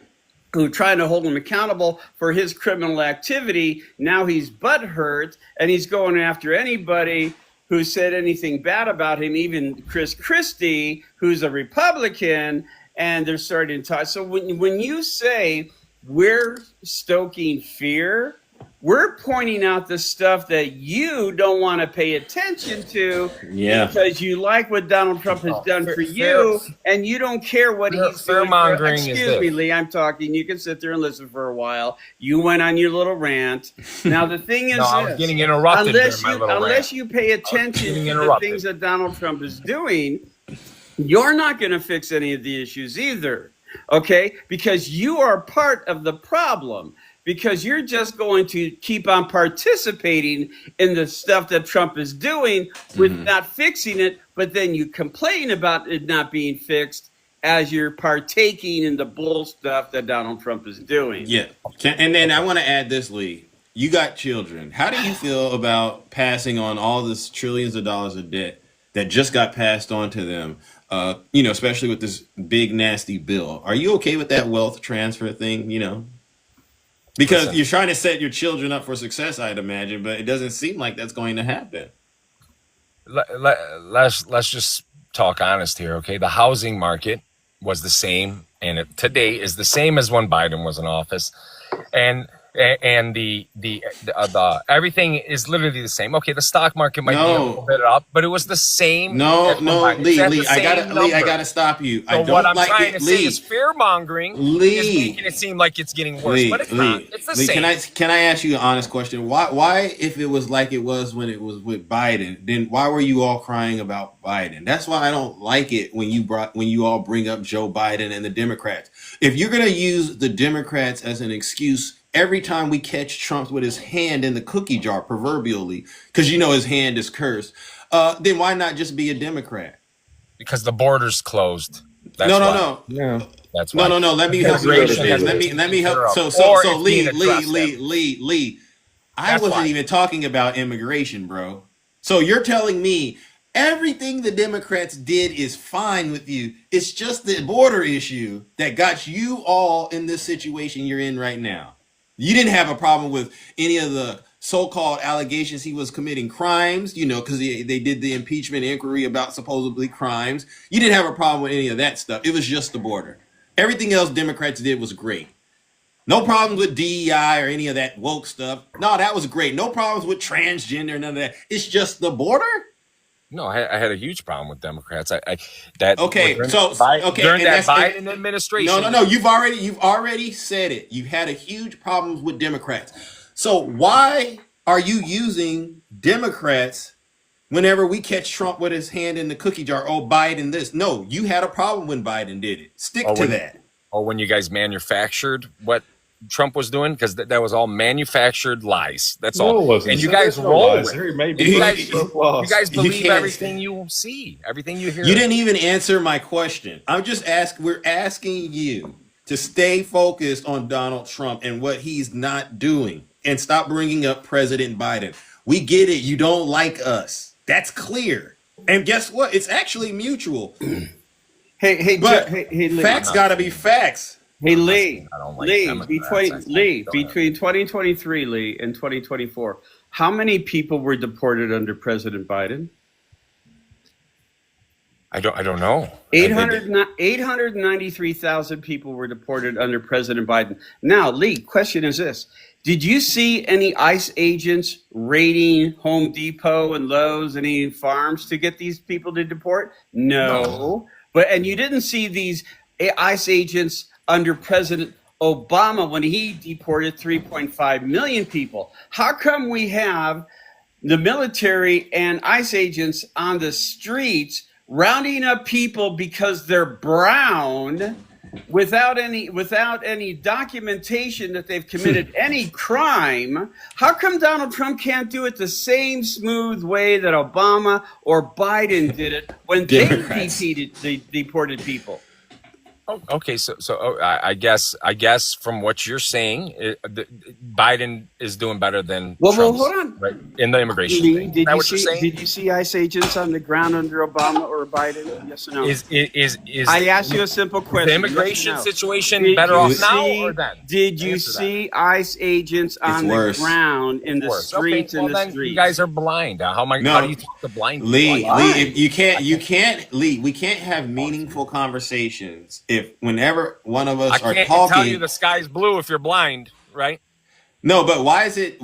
who are trying to hold him accountable for his criminal activity. Now he's butthurt and he's going after anybody who said anything bad about him, even Chris Christie, who's a Republican, and they're starting to talk. So when you say we're stoking fear, we're pointing out the stuff that you don't want to pay attention to because you like what Donald Trump has done for you, and you don't care what he's doing. Excuse me, Lee, I'm talking. You can sit there and listen for a while. You went on your little rant. Now, the thing is I was getting interrupted unless you pay attention to the things that Donald Trump is doing, you're not going to fix any of the issues either, okay? Because you are part of the problem. Because you're just going to keep on participating in the stuff that Trump is doing with not fixing it, but then you complain about it not being fixed as you're partaking in the bull stuff that Donald Trump is doing. Yeah. And then I want to add this, Lee. You got children. How do you feel about passing on all this trillions of dollars of debt that just got passed on to them, especially with this big, nasty bill? Are you okay with that wealth transfer thing, Because you're trying to set your children up for success, I'd imagine, but it doesn't seem like that's going to happen. Let's just talk honest here, okay? The housing market was the same, and today is the same as when Biden was in office, and the everything is literally the same. Okay, the stock market might be a little bit up, but it was the same. Lee, I gotta stop you. So what I'm trying to say is fear mongering is making it seem like it's getting worse, but it's not. It's the same. Can I ask you an honest question? Why, if it was like it was when it was with Biden, then why were you all crying about Biden? That's why I don't like it when you all bring up Joe Biden and the Democrats. If you're gonna use the Democrats as an excuse every time we catch Trump with his hand in the cookie jar, proverbially, because his hand is cursed, then why not just be a Democrat? Because the border's closed. That's no. That's why. No. Let me help you understand. Let me help. So Lee. I wasn't even talking about immigration, bro. So you're telling me everything the Democrats did is fine with you. It's just the border issue that got you all in this situation you're in right now. You didn't have a problem with any of the so-called allegations he was committing crimes, because they did the impeachment inquiry about supposedly crimes. You didn't have a problem with any of that stuff. It was just the border. Everything else Democrats did was great. No problems with DEI or any of that woke stuff. No, that was great. No problems with transgender, none of that. It's just the border? No, I had a huge problem with Democrats. During that Biden administration. No. You've already said it. You had a huge problem with Democrats. So why are you using Democrats whenever we catch Trump with his hand in the cookie jar? Oh, Biden this. No, you had a problem when Biden did it. Stick to that. Or when you guys manufactured what Trump was doing, because that was all manufactured lies. That's all. No, and you guys roll with it. You guys believe everything you see, everything you hear. You didn't even answer my question. We're asking you to stay focused on Donald Trump and what he's not doing, and stop bringing up President Biden. We get it. You don't like us. That's clear. And guess what? It's actually mutual. Facts got to be facts. Hey, Lee, between 2023, Lee, and 2024, how many people were deported under President Biden? I don't know. 893,000 people were deported under President Biden. Now, Lee, question is this. Did you see any ICE agents raiding Home Depot and Lowe's and any farms to get these people to deport? No. And you didn't see these ICE agents under President Obama when he deported 3.5 million people. How come we have the military and ICE agents on the streets rounding up people because they're brown without any documentation that they've committed any crime? How come Donald Trump can't do it the same smooth way that Obama or Biden did it when they deported people? Oh, okay, I guess from what you're saying, Biden is doing better than Well, Trump's, hold on. right, in the immigration Lee, thing. Is that what you're saying? did you see ICE agents on the ground under Obama or Biden? Yes or no? Is I asked you a simple question. the Yes or immigration no? situation Did better you off now see- or then? Did you Answer that. see ICE agents on the worse. ground in the Worse. streets? Okay, well, in the then streets. you guys are blind. How do you talk to blind people? Lee, Why? if Lee, we can't have meaningful conversations if whenever one of us I are can't talking. tell you the sky's blue if you're blind, right? No, but why is it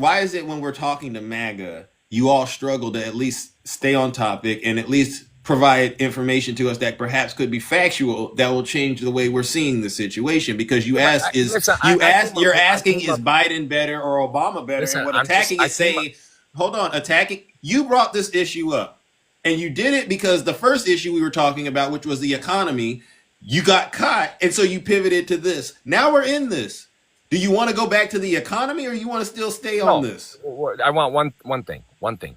when we're talking to MAGA, you all struggle to at least stay on topic and at least provide information to us that perhaps could be factual that will change the way we're seeing the situation? Because you're asking, is Biden better or Obama better? Listen, and what I'm attacking just- is saying, hold on, attacking. You brought this issue up, and you did it because the first issue we were talking about, which was the economy, you got caught, and so you pivoted to this. Now we're in this. Do you want to go back to the economy, or you want to still stay on this? I want one thing.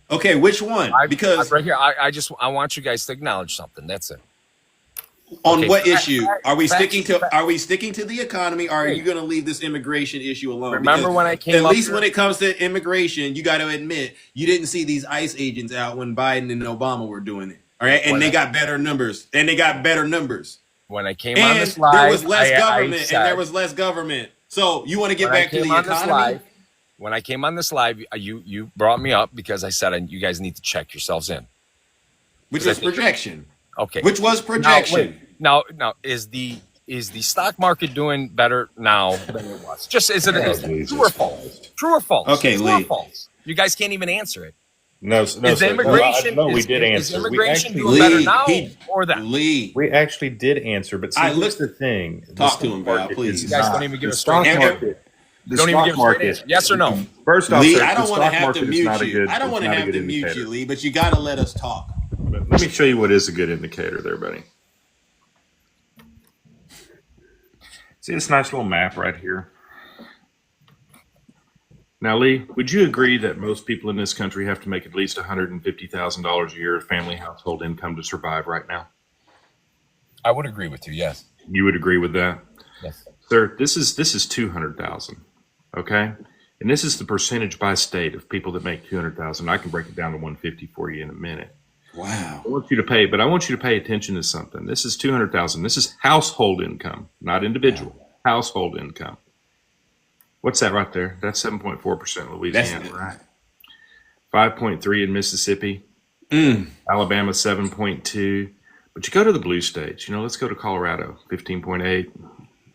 Okay, which one? Because right here, I want you guys to acknowledge something. That's it. on Okay, what issue are we facts- sticking to? Are we sticking to the economy, or are you going to leave this immigration issue alone? Remember Because when I came at up least here- when it comes to immigration, you got to admit you didn't see these ICE agents out when Biden and Obama were doing it. All right, and they got better numbers. When I came on And this live, there was less I government, said- and there was less government. So you want to get when I back to came the on this economy? live- When I came on this live, you brought me up because I said you guys need to check yourselves in. Which was projection. Okay. Which was projection. Now, is the stock market doing better now than it was? Just is it true or false? True or false? Okay, True or Lee. false? You guys can't even answer it. No, Is the immigration? No, we is- did Is answer. We immigration actually, doing better Lee, now he- or then? Lee, we actually did answer, but see, I here's look- the thing. The Talk to stock him, Val, market please. is You guys not- don't even give the a straight stock answer. market. The Don't even stock give a straight market. answer. Yes or no? First off, Lee, sir, I the don't want to stock have to market is mute not a you. good. I don't it's want to not a have good to mute indicator. you, Lee, but you got to let us talk. But let me show you what is a good indicator there, buddy. See this nice little map right here? Now, Lee, would you agree that most people in this country have to make at least $150,000 a year of family household income to survive right now? I would agree with you. Yes. You would agree with that? Yes. Sir, this is 200,000, okay? And this is the percentage by state of people that make 200,000. I can break it down to 150 for you in a minute. Wow. I want you to pay attention to something. This is 200,000. This is household income, not individual. Household income. What's that right there? That's 7.4% Louisiana, That's right? 5.3 in Mississippi. Alabama 7.2. But you go to the blue states. Let's go to Colorado, 15.8.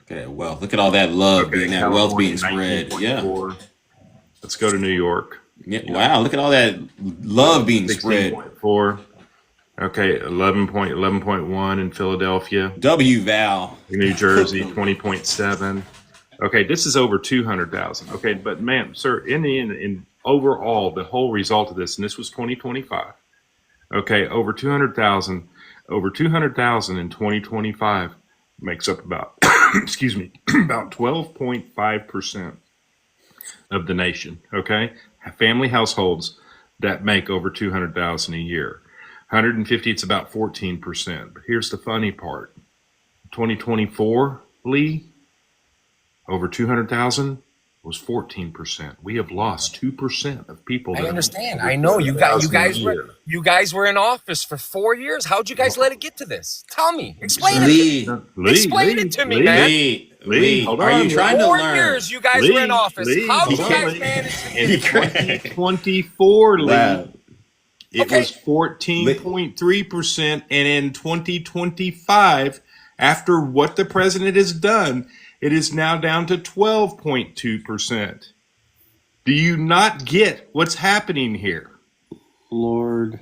Okay, well, look at all that love being that wealth being California, spread. Yeah. 19.4. Let's go to New York. Yeah. Wow, look at all that love being spread. 16.4. Okay, 11.1 in Philadelphia. W Val. New Jersey, 20.7. Okay, this is over 200,000. Okay, but ma'am, sir, in the end, in overall, the whole result of this, and this was 2025. Okay, over 200,000 in 2025 makes up about, excuse me, about 12.5% of the nation. Okay, family households that make over 200,000 a year. 150, it's about 14%. But here's the funny part: 2024, Lee, over 200,000 was 14%. We have lost 2% of people. I that understand. have I know you guys. You guys were in office for 4 years. How'd you guys let it get to this? Tell me. Explain it. Explain it to me, man. Lee, hold are on. you trying to 4 learn? years you guys were in office. How did you hold on, guys Lee. manage to In get 2024, Lee, Wow. it Okay. was 14.3%, and in 2025, after what the president has done, it is now down to 12.2%. Do you not get what's happening here? Lord.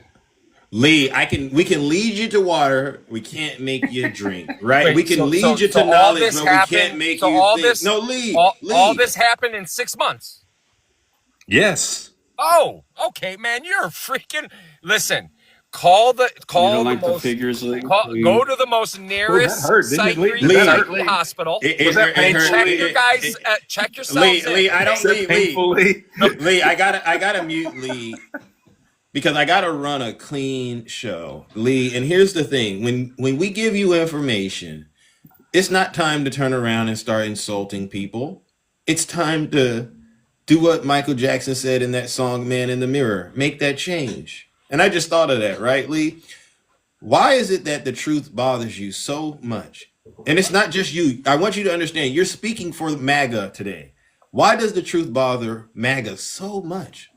Lee, we can lead you to water. We can't make you drink, right? Wait, we can so- lead so- you so to all knowledge, this but we happened- can't make so you all think. this- No, Lee. all this happened in 6 months? Yes. Oh, okay, man. You're freaking. Listen, call the You don't like the most. figures, Lee? Go to the most nearest hurt, didn't it, Lee? psychiatric That hurt, Lee. hospital. Was that painful? Check your guys. Check yourselves. Lee, I don't. Lee, Painfully. Lee, I gotta mute Lee because I gotta run a clean show, Lee. And here's the thing: when we give you information, it's not time to turn around and start insulting people. It's time to do what Michael Jackson said in that song, Man in the Mirror. Make that change. And I just thought of that, right, Lee? Why is it that the truth bothers you so much? And it's not just you. I want you to understand, you're speaking for MAGA today. Why does the truth bother MAGA so much?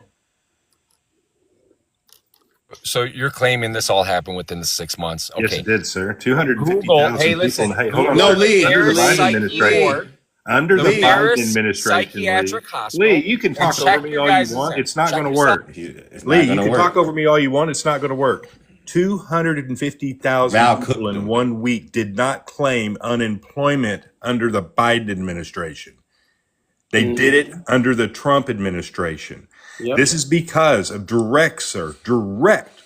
So you're claiming this all happened within the 6 months? Okay. Yes, it did, sir. Google. 250,000 Hey, people. listen. Hey, hold on. No, sir. Lee. Under the Lee. Biden administration. Under the Lee. Biden administration, Lee. Psychiatric hospital. Lee, you can talk check over me your all you guys' want. in. It's not Check going to yourself. work. It's Lee, not you gonna can work. talk over me all you want. It's not going to work. 250,000 Val people cooked in them. 1 week did not claim unemployment under the Biden administration. They did it under the Trump administration. Yep. This is because of direct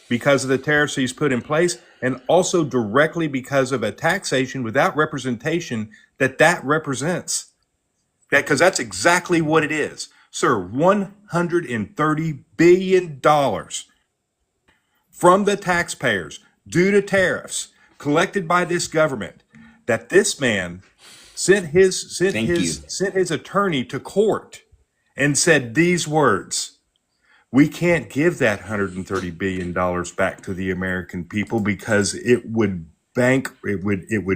because of the tariffs he's put in place, and also directly because of a taxation without representation that represents. Because that's exactly what it is. Sir, $130 billion from the taxpayers due to tariffs collected by this government that this man sent his attorney to court and said these words: we can't give that $130 billion back to the American people because it would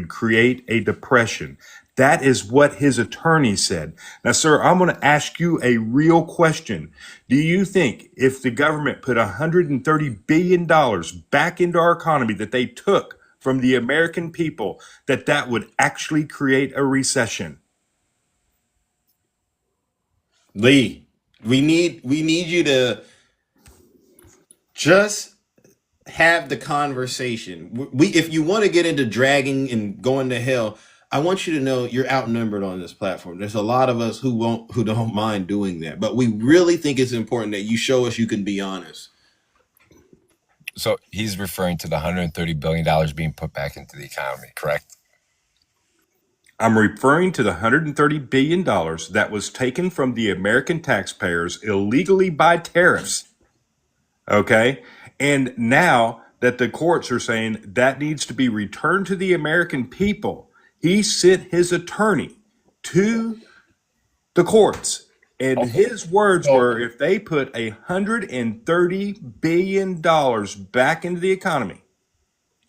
create a depression. That is what his attorney said. Now, sir, I'm going to ask you a real question. Do you think if the government put $130 billion back into our economy that they took from the American people, that would actually create a recession? Lee, we need you to just have the conversation. If you want to get into dragging and going to hell, I want you to know you're outnumbered on this platform. There's a lot of us who don't mind doing that, but we really think it's important that you show us you can be honest. So he's referring to the $130 billion being put back into the economy, correct? I'm referring to the $130 billion that was taken from the American taxpayers illegally by tariffs. Okay? And now that the courts are saying that needs to be returned to the American people, he sent his attorney to the courts. And his words were, if they put $130 billion back into the economy,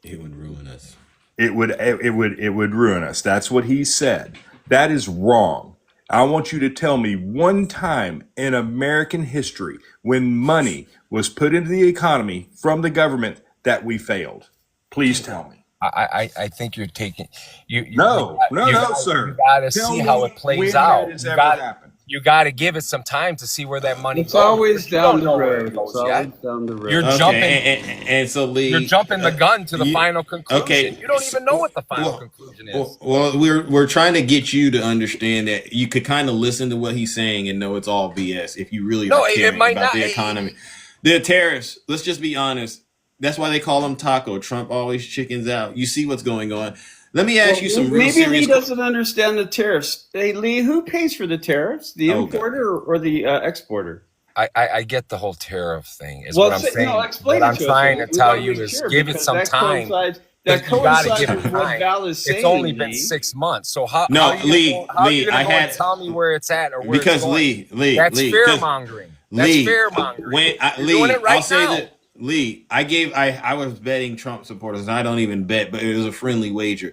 It would ruin us. it would ruin us. That's what he said. That is wrong. I want you to tell me one time in American history when money was put into the economy from the government that we failed. Please tell me. I think you're taking you. No, sir. You got to Tell see me how it plays when out. that has ever happened. You got to give it some time to see where that money It's goes. always But you down don't the know where road. it goes It's always yet. down the road. You're Okay, jumping. and so Lee, You're jumping the gun to the you- final conclusion. okay, You don't even know what the final well, conclusion is. Well, we're trying to get you to understand that you could kind of listen to what he's saying and know it's all BS if you really No, are it caring might about not- the economy. The tariffs, let's just be honest. That's why they call them taco. Trump always chickens out. You see what's going on. Let me ask you some real Maybe serious Lee doesn't understand the tariffs. Hey, Lee, who pays for the tariffs? The Oh, importer or the exporter? I get the whole tariff thing. Is Well, what I'm say- saying. no, explain What it I'm to us. trying to We tell wanna you be is sure, give it because some that time. coincides- But That you gotta coincides give it with what time. Val is saying. It's only been Lee. 6 months. So how? No, how are you Lee, gonna go, how are you Lee, gonna I go and had- tell me where it's at or where because it's going? Lee, That's Lee, 'cause- fear mongering. That's Lee, fear mongering. when You're Lee, doing it right I'll say now. that Lee, I was betting Trump supporters, and I don't even bet, but it was a friendly wager.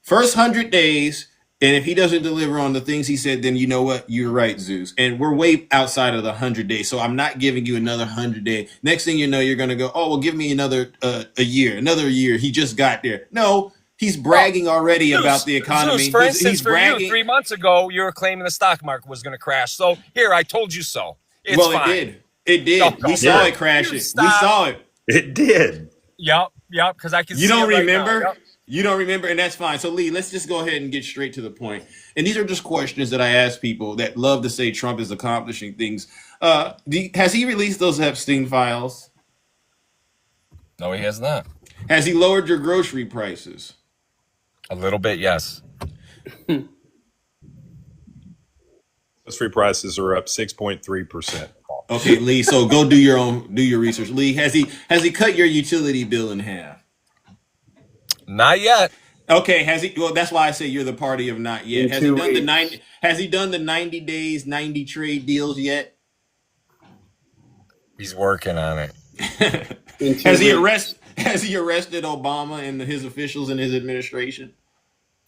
First 100 days, and if he doesn't deliver on the things he said, then you know what? You're right, Zeus. And we're way outside of the 100 days, so I'm not giving you another 100 day. Next thing you know, you're gonna go, oh well, give me another a year, another year. He just got there. No, he's bragging already about the economy. Zeus, for instance, he's for bragging. you, 3 months ago, you were claiming the stock market was going to crash. So here, I told you so. It's Well, fine. it did. It did. No, We saw yeah. it crashing. You We stop. saw it. It did. Yep, because I can. You see don't it right now. remember? Yep. You don't remember, and that's fine. So, Lee, let's just go ahead and get straight to the point. And these are just questions that I ask people that love to say Trump is accomplishing things. Has he released those Epstein files? No, he has not. Has he lowered your grocery prices? A little bit, yes. Grocery prices are up 6.3%. Okay, Lee. So go do your research. Lee, has he cut your utility bill in half? Not yet. Okay, has he? Well, that's why I say you're the party of not yet. In Has he 2 done the weeks. 90? Has he done the 90 days, 90 trade deals yet? He's working on it. In 2 Has he weeks. arrested Obama and his officials in his administration?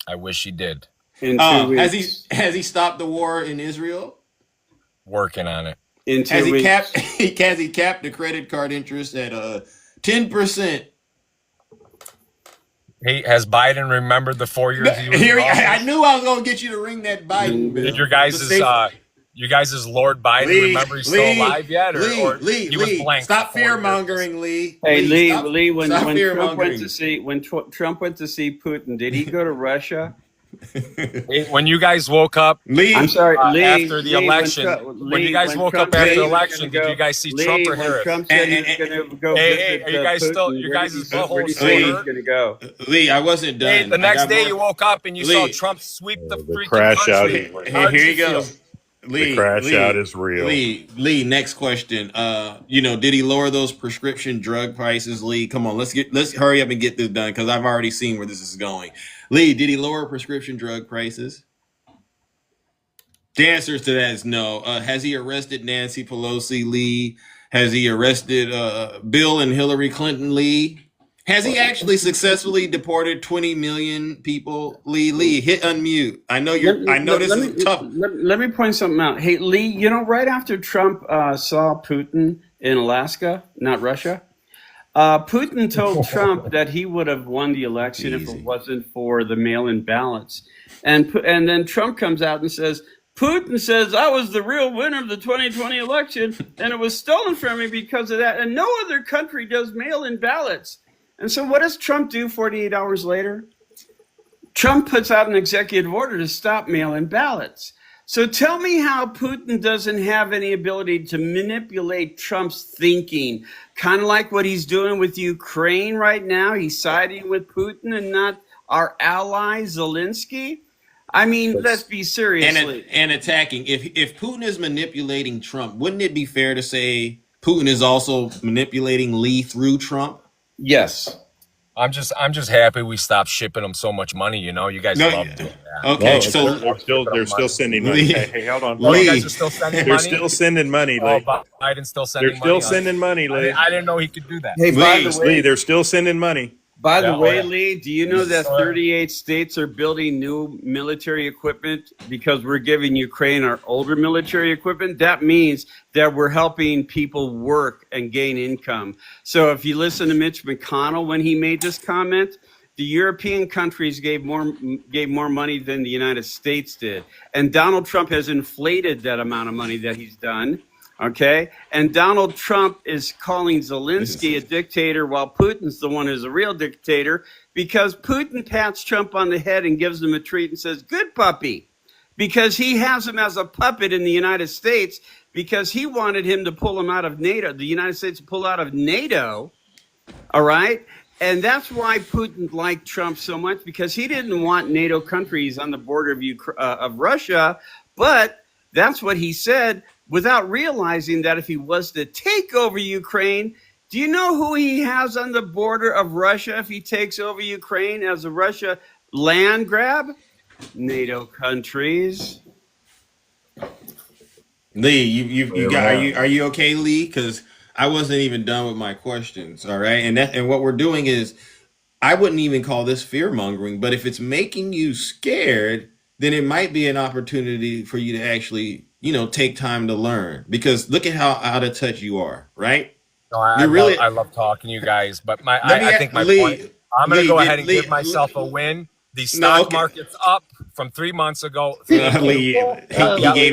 I wish he did. In 2 Has weeks. he stopped the war in Israel? Working on it. In Has 2 he weeks. capped the credit card interest at 10%? Hey, has Biden remembered the 4 years he was in Here, I office? knew I was gonna get you to ring that Biden bell. Did your The guys' safe- Lord Biden Lee, remember he's still alive yet, or he was Lee, blank? stop for 4 years? fear mongering, Lee. Hey Lee, stop, when stop Trump fear-mongering. went to see Trump went to see Putin, did he go to Russia? Hey, when you guys woke up Lee, I'm sorry, Lee. after the Lee, election, when you guys woke up after the election, did you guys see Trump or when Harris? Trump said he was going to go Hey, visit are you guys Putin, still- you where guys' did he- buttholes where did he still say he was hurt? going to go? Lee, I wasn't done. Hey, the I next got day more- you woke up and you saw Lee. Trump sweep the The freaking crash out country. is- How did Here he you feel? goes. Lee, The crash out is real. Lee, next question. Did he lower those prescription drug prices? Lee, come on, let's hurry up and get this done because I've already seen where this is going. Lee, did he lower prescription drug prices? The answer to that is no. Has he arrested Nancy Pelosi? Lee, has he arrested Bill and Hillary Clinton? Lee, has he actually successfully deported 20 million people? Lee, hit unmute. I know this is tough. Let me point something out. Hey, Lee, right after Trump saw Putin in Alaska, not Russia, Putin told Trump that he would have won the election if Easy. it wasn't for the mail-in ballots. And then Trump comes out and says, Putin says I was the real winner of the 2020 election, and it was stolen from me because of that. And no other country does mail-in ballots. And so what does Trump do 48 hours later? Trump puts out an executive order to stop mail-in ballots. So tell me how Putin doesn't have any ability to manipulate Trump's thinking, kind of like what he's doing with Ukraine right now. He's siding with Putin and not our ally Zelensky. I mean, let's be serious. And attacking. If Putin is manipulating Trump, wouldn't it be fair to say Putin is also manipulating Lee through Trump? Yes. I'm just happy we stopped shipping them so much money. You guys No, love doing that. Okay, No, so they're still sending money. Lee- Hey, hold on. Oh, you Lee. guys are still sending They're money? still sending money, Oh, Lee. Biden's still sending They're money. still sending money, Lee. I didn't know he could do that. Hey, by Lee, the way, Lee, they're still sending money. By the Yeah, way, yeah. Lee, do you know that 38 states are building new military equipment because we're giving Ukraine our older military equipment? That means that we're helping people work and gain income. So if you listen to Mitch McConnell when he made this comment, the European countries gave more money than the United States did. And Donald Trump has inflated that amount of money that he's done. Okay. And Donald Trump is calling Zelensky a dictator while Putin's the one who's a real dictator because Putin pats Trump on the head and gives him a treat and says, good puppy, because he has him as a puppet in the United States because he wanted him to pull him out of NATO, the United States to pull out of NATO. All right. And that's why Putin liked Trump so much, because he didn't want NATO countries on the border of Russia. But that's what he said, without realizing that if he was to take over Ukraine, do you know who he has on the border of Russia if he takes over Ukraine as a Russia land grab? NATO countries. Lee, you got are you okay, Lee? Because I wasn't even done with my questions. All right, and what we're doing is, I wouldn't even call this fear mongering, but if it's making you scared, then it might be an opportunity for you to actually, take time to learn. Because look at how out of touch you are, right? No, I love talking to you guys, but I think my point. I'm going to go ahead and give myself a win. The stock market's up from 3 months ago. He gave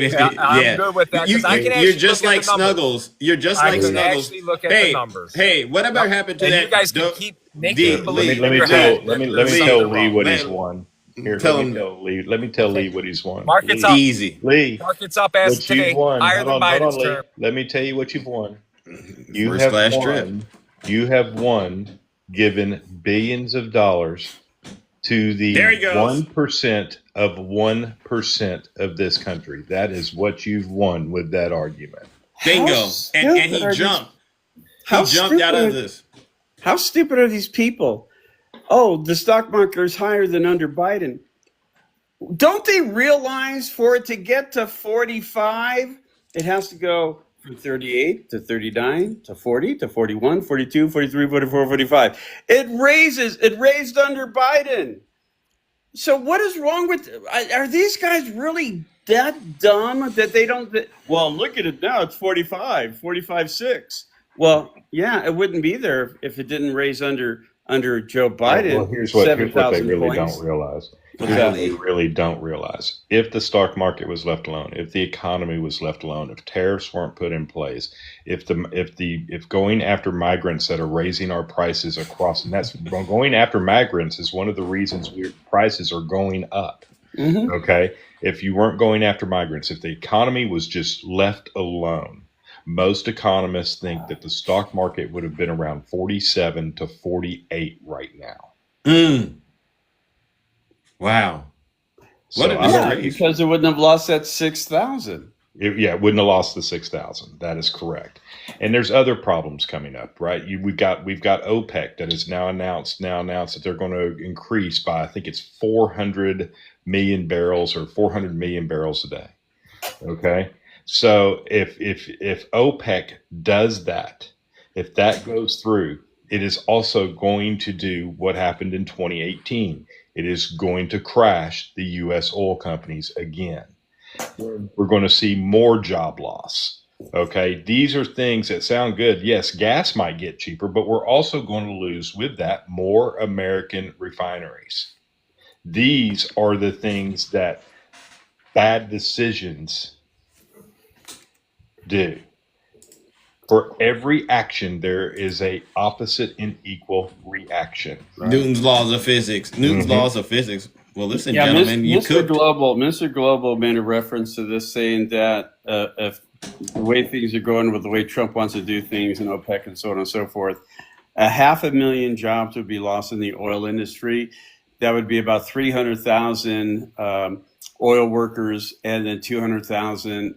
it. I'm good with that. You're just like Snuggles. You're just like I can Snuggles. actually look at the numbers. Hey, whatever happened to And that? you guys can keep making me believe. Let me tell Lee what he's Man, won. Here, tell let him. me tell Lee. Let me tell Lee what he's won. Market's Lee, up. Easy. Lee, Market's up as what today, you've won. higher than Biden's Lee. term. Let me tell you what you've won. You First have class won. trip. You have won, given billions of dollars to the There he goes. 1% of 1% of this country. That is what you've won with that argument. Bingo. And he jumped. He jumped out of this. How stupid are these people? Oh, the stock market is higher than under Biden. Don't they realize for it to get to 45, it has to go from 38 to 39 to 40 to 41, 42, 43, 44, 45. It raised under Biden. So what is wrong with, are these guys really that dumb that they don't, well, look at it now, it's 45, 6. Well, yeah, it wouldn't be there if it didn't raise under Joe Well, Biden here's what they 7,000 really points. don't realize. What's Here's what that? they really don't realize. If the stock market was left alone, if the economy was left alone, if tariffs weren't put in place, if going after migrants that are raising our prices across, and that's going after migrants is one of the reasons prices are going up. Mm-hmm. Okay, if you weren't going after migrants, if the economy was just left alone, most economists think that the stock market would have been around 47 to 48 right now. Mm. Wow. What So a I don't. Yeah, disgrace. because it wouldn't have lost that 6,000. It wouldn't have lost the 6,000. That is correct. And there's other problems coming up, right? We've got OPEC that has now announced that they're going to increase by, I think it's 400 million barrels or 400 million barrels a day. Okay, so if OPEC does that, if that goes through, it is also going to do what happened in 2018. It is going to crash the U.S. oil companies again. We're going to see more job loss. Okay, these are things that sound good. Yes, gas might get cheaper, but we're also going to lose with that more American refineries. These are the things that bad decisions do. For every action, there is a opposite and equal reaction. Right? Newton's laws of physics. Newton's Mhm. laws of physics. Well, listen, Yeah, gentlemen, you Mr. could. Mr. Global made a reference to this, saying that if the way things are going with the way Trump wants to do things and OPEC and so on and so forth, 500,000 jobs would be lost in the oil industry. That would be about 300,000 oil workers, and then 200,000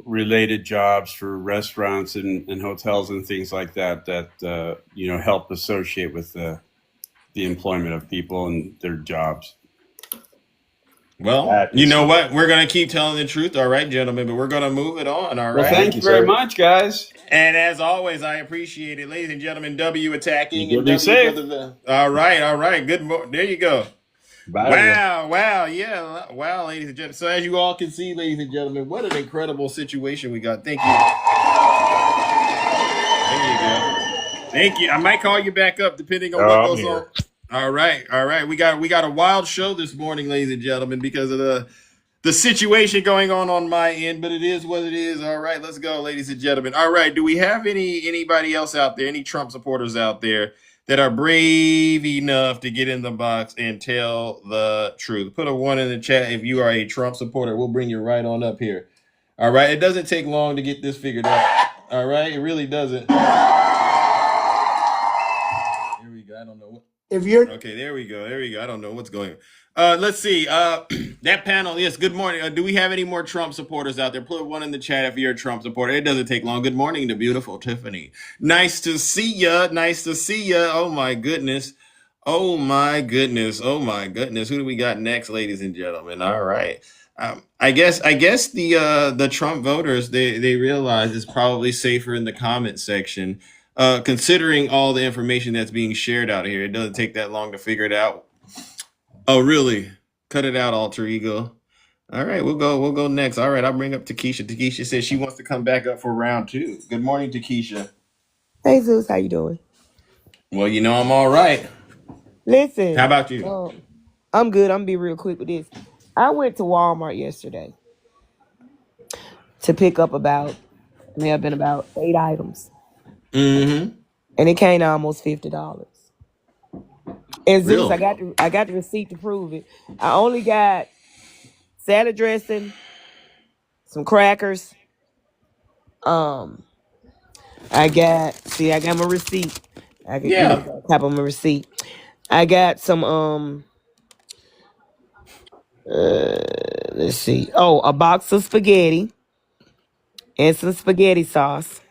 related jobs for restaurants and hotels and things like that help associate with the employment of people and their jobs. Well, That you is know what? We're going to keep telling the truth, all right, gentlemen, but we're going to move it on, all Well, right? thank you you, very sir. much, guys. And as always, I appreciate it. Ladies and gentlemen, W attacking You and be W safe. brother. All right. Good there you go. Bye. Wow, yeah. Wow, ladies and gentlemen. So as you all can see, ladies and gentlemen, what an incredible situation we got. Thank you. There you go. Thank you. I might call you back up depending on what I'm goes on. here. All right. We got a wild show this morning, ladies and gentlemen, because of the situation going on my end, but it is what it is. All right, let's go, ladies and gentlemen. All right, do we have anybody else out there, any Trump supporters out there that are brave enough to get in the box and tell the truth? Put a 1 in the chat if you are a Trump supporter. We'll bring you right on up here. All right, it doesn't take long to get this figured out. All right, it really doesn't. Here we go. I don't know what. If you're Okay, there we go. I don't know what's going on. Let's see. That panel. Yes. Good morning. Do we have any more Trump supporters out there? Put 1 in the chat if you're a Trump supporter. It doesn't take long. Good morning to beautiful Tiffany. Nice to see ya. Oh my goodness. Who do we got next, ladies and gentlemen? All right. I guess the Trump voters they realize it's probably safer in the comment section. Considering all the information that's being shared out here, it doesn't take that long to figure it out. Oh, really? Cut it out, alter ego. All right, we'll go next. All right, I'll bring up Takesha. Takesha says she wants to come back up for round 2. Good morning, Takesha. Hey Zeus, how you doing? Well, I'm all right. Listen, How about you? I'm good. I'm gonna be real quick with this. I went to Walmart yesterday to pick up about 8 items, Mm-hmm. and it came to almost $50. And Zeus, Really? I got the receipt to prove it. I only got salad dressing, some crackers. I got my receipt. I can Yeah. tap on my receipt. I got some let's see. Oh, a box of spaghetti and some spaghetti sauce.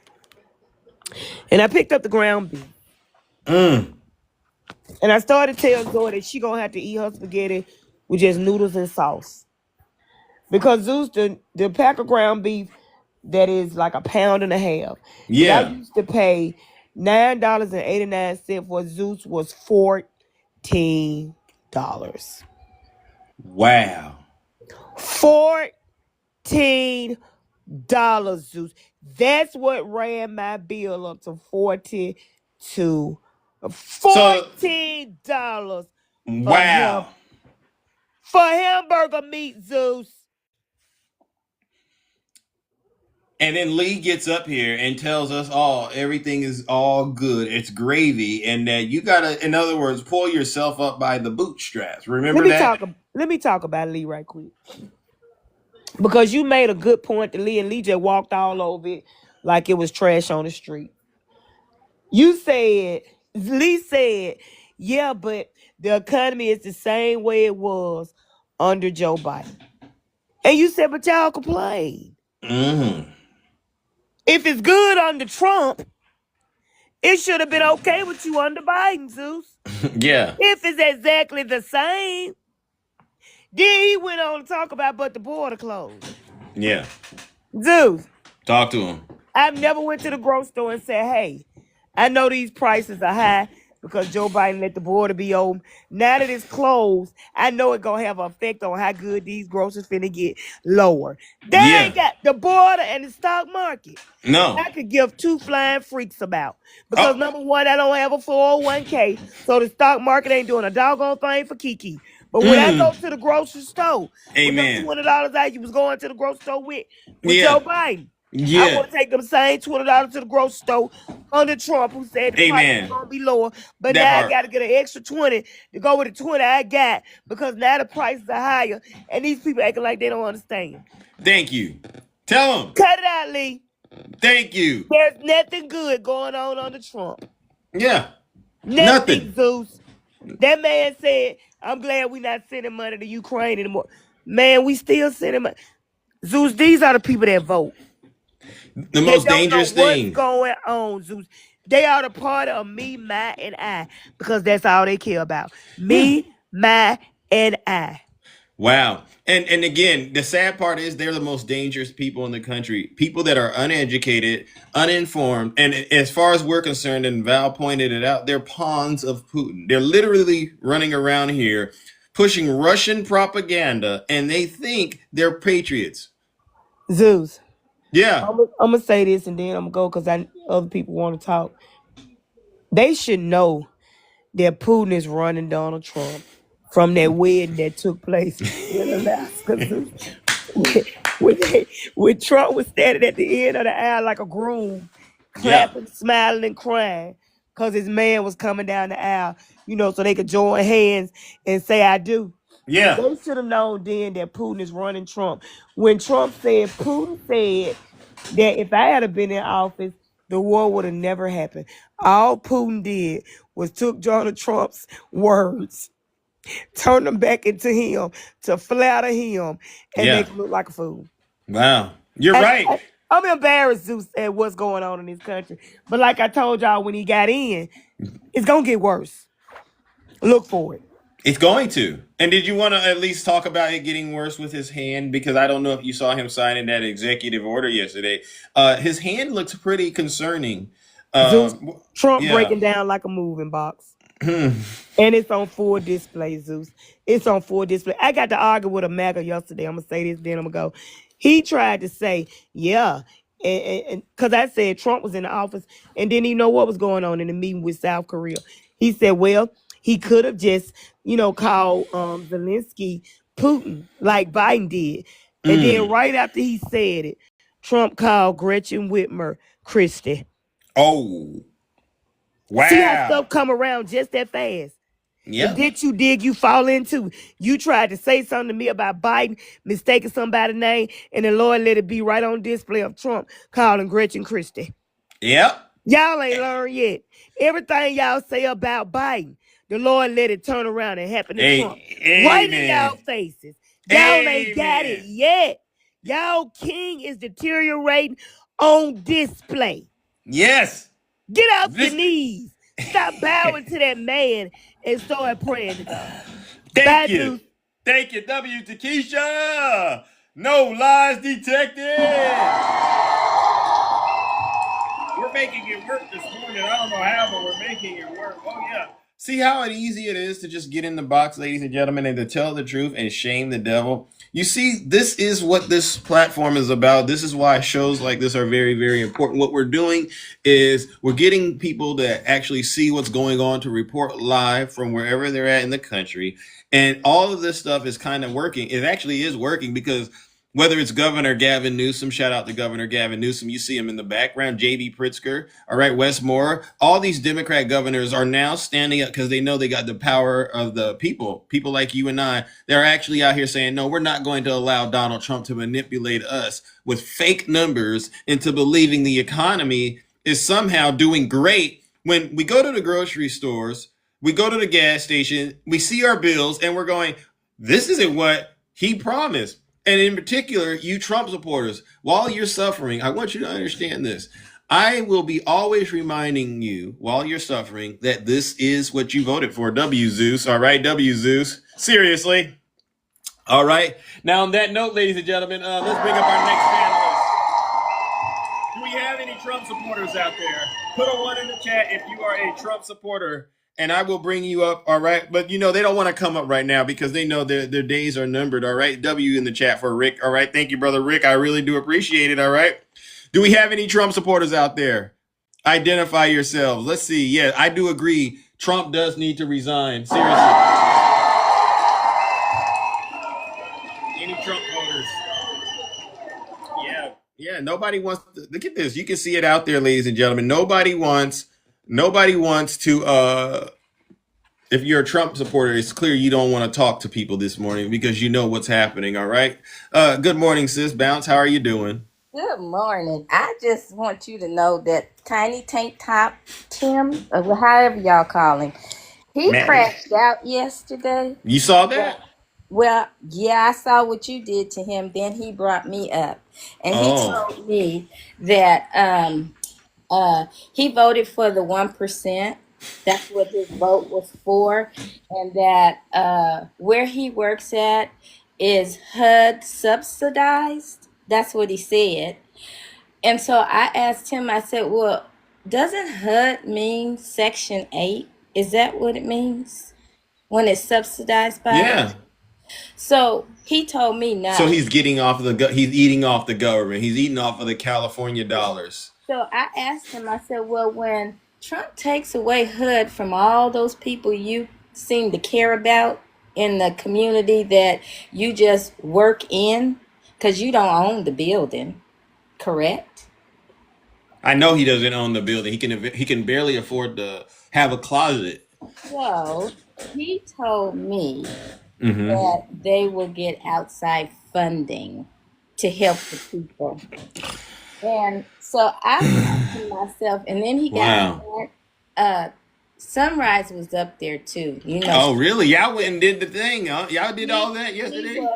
And I picked up the ground beef. Mm. And I started to tell Zoe that she gonna have to eat her spaghetti with just noodles and sauce. Because Zeus, the pack of ground beef that is like a pound and a half that I Yeah. used to pay $9.89 for Zeus was $14. Wow. $14, Zeus. That's what ran my bill up to $42. So $14 for him wow. for hamburger meat, Zeus. And then Lee gets up here and tells us all everything is all good. It's gravy, and that you gotta, in other words, pull yourself up by the bootstraps. Let Remember me that? talk about Lee right quick. Because you made a good point to Lee, and Lee just walked all over it like it was trash on the street. Lee said, yeah, but the economy is the same way it was under Joe Biden. And you said, but y'all complain. Mm-hmm. If it's good under Trump, it should have been okay with you under Biden, Zeus. Yeah. If it's exactly the same. Then he went on to talk about, but the border closed. Yeah. Zeus, Talk to him. I've never went to the grocery store and said, hey, I know these prices are high because Joe Biden let the border be open. Now that it's closed, I know it's going to have an effect on how good these groceries finna get lower. They ain't got the border and the stock market. No. I could give two flying freaks about. Because number one, I don't have a 401k, so the stock market ain't doing a doggone thing for Kiki. But when I go to the grocery store, Amen. with them $20 out you was going to the grocery store with Yeah. Joe Biden. I Yeah. want to take them same $20 to the grocery store under Trump, who said the price Amen. is going to be lower. But That now I part. got to get an extra 20 to go with the 20 I got because now the prices are higher and these people acting like they don't understand. Thank you. Tell him. Cut it out, Lee. Thank you. There's nothing good going on under Trump. Yeah. Nothing, Zeus. That man said, I'm glad we're not sending money to Ukraine anymore. Man, we still sending money. Zeus, these are the people that vote. The most dangerous thing. What's going on, Zeus? They are the part of me, my, and I, because that's all they care about. Me, my, and I. Wow. And again, the sad part is they're the most dangerous people in the country. People that are uneducated, uninformed, and as far as we're concerned, and Val pointed it out, they're pawns of Putin. They're literally running around here pushing Russian propaganda, and they think they're patriots. Zeus. Yeah. I'm going to say this and then I'm going to go because other people want to talk. They should know that Putin is running Donald Trump from that wedding that took place in Alaska. When Trump was standing at the end of the aisle like a groom, clapping, smiling, and crying because his man was coming down the aisle, so they could join hands and say, I do. Yeah. They should have known then that Putin is running Trump. When Putin said that if I had been in office, the war would have never happened. All Putin did was took Donald Trump's words, turned them back into him to flatter him and make him look like a fool. Wow. You're right. I'm embarrassed, Zeus, at what's going on in this country. But like I told y'all when he got in, it's going to get worse. Look for it. It's going to. And did you want to at least talk about it getting worse with his hand? Because I don't know if you saw him signing that executive order yesterday. His hand looks pretty concerning. Zeus, Trump breaking down like a moving box. And it's on full display, Zeus. It's on full display. I got to argue with a MAGA yesterday. I'm going to say this, then I'm going to go. He tried to say, yeah, and because I said Trump was in the office and didn't even know what was going on in the meeting with South Korea. He said, well, he could have just, called Zelensky Putin like Biden did. And then right after he said it, Trump called Gretchen Whitmer Christie. Oh, wow. See how stuff come around just that fast. Yeah. The ditch you dig, you fall into. You tried to say something to me about Biden, mistaking somebody's name, and the Lord let it be right on display of Trump calling Gretchen Christie. Yep. Y'all ain't learned yet. Everything y'all say about Biden, the Lord let it turn around and happen to Trump. Right in y'all faces. Y'all ain't got it yet. Y'all king is deteriorating on display. Yes. Get off your knees. Stop bowing to that man and start praying to God. Bye, Thank you. Zeus. Thank you, W. Takesha. No lies detected. We're making it work this morning. I don't know how, but we're making it work. Oh, yeah. See how easy it is to just get in the box, ladies and gentlemen, and to tell the truth and shame the devil. You see, this is what this platform is about. This is why shows like this are very, very important. What we're doing is we're getting people to actually see what's going on, to report live from wherever they're at in the country. And all of this stuff is kind of working. It actually is working because whether it's Governor Gavin Newsom, shout out to Governor Gavin Newsom, you see him in the background, J.B. Pritzker, all right, Wes Moore, all these Democrat governors are now standing up because they know they got the power of the people like you and I. They're actually out here saying, no, we're not going to allow Donald Trump to manipulate us with fake numbers into believing the economy is somehow doing great. When we go to the grocery stores, we go to the gas station, we see our bills, and we're going, this isn't what he promised. And in particular, you Trump supporters, while you're suffering, I want you to understand this. I will be always reminding you while you're suffering that this is what you voted for. W. Zeus. All right, W. Zeus. Seriously. All right. Now, on that note, ladies and gentlemen, let's bring up our next panelist. Do we have any Trump supporters out there? Put a 1 in the chat if you are a Trump supporter, and I will bring you up, all right? But, you know, they don't want to come up right now because they know their days are numbered, all right? W in the chat for Rick, all right? Thank you, Brother Rick. I really do appreciate it, all right? Do we have any Trump supporters out there? Identify yourselves. Let's see. Yeah, I do agree. Trump does need to resign. Seriously. Any Trump voters? Yeah, nobody wants to. Look at this. You can see it out there, ladies and gentlemen. Nobody wants to if you're a Trump supporter, it's clear you don't want to talk to people this morning because you know what's happening, all right? Good morning, sis Bounce. How are you doing? Good morning. I just want you to know that Tiny Tank Top Tim, or however y'all call him, he Maddie. crashed out yesterday. You saw that? Well, yeah, I saw what you did to him. Then he brought me up, and he told me that he voted for the 1%. That's what his vote was for, and that where he works at is HUD subsidized. That's what he said. And so I asked him, I said, well, doesn't HUD mean Section 8? Is that what it means when it's subsidized by? Yeah. So he told me no. So he's getting off he's eating off the government. He's eating off of the California dollars. So I asked him, I said, well, when Trump takes away HUD from all those people you seem to care about in the community that you just work in, because you don't own the building, correct? I know he doesn't own the building. He can barely afford to have a closet. So he told me that they will get outside funding to help the people. And so I thought to myself, and then he got Sunrise was up there too. You know. Oh, really? Y'all went and did the thing, huh? Y'all did all that yesterday?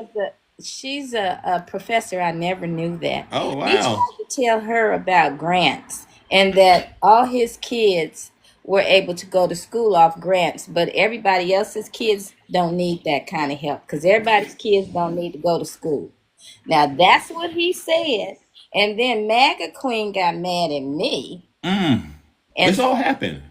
She's a professor. I never knew that. Oh, wow. He tried to tell her about grants and that all his kids were able to go to school off grants, but everybody else's kids don't need that kind of help because everybody's kids don't need to go to school. Now, that's what he said. And then MAGA Queen got mad at me. And this all happened.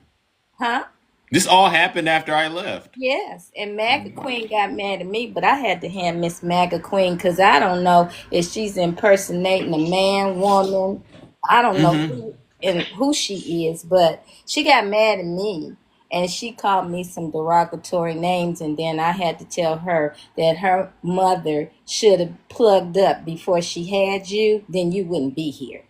Huh? This all happened after I left. Yes, and MAGA Queen got mad at me, but I had to hand Miss MAGA Queen because I don't know if she's impersonating a man, woman. I don't know who she is, but she got mad at me, and she called me some derogatory names, and then I had to tell her that her mother should have plugged up before she had you, then you wouldn't be here.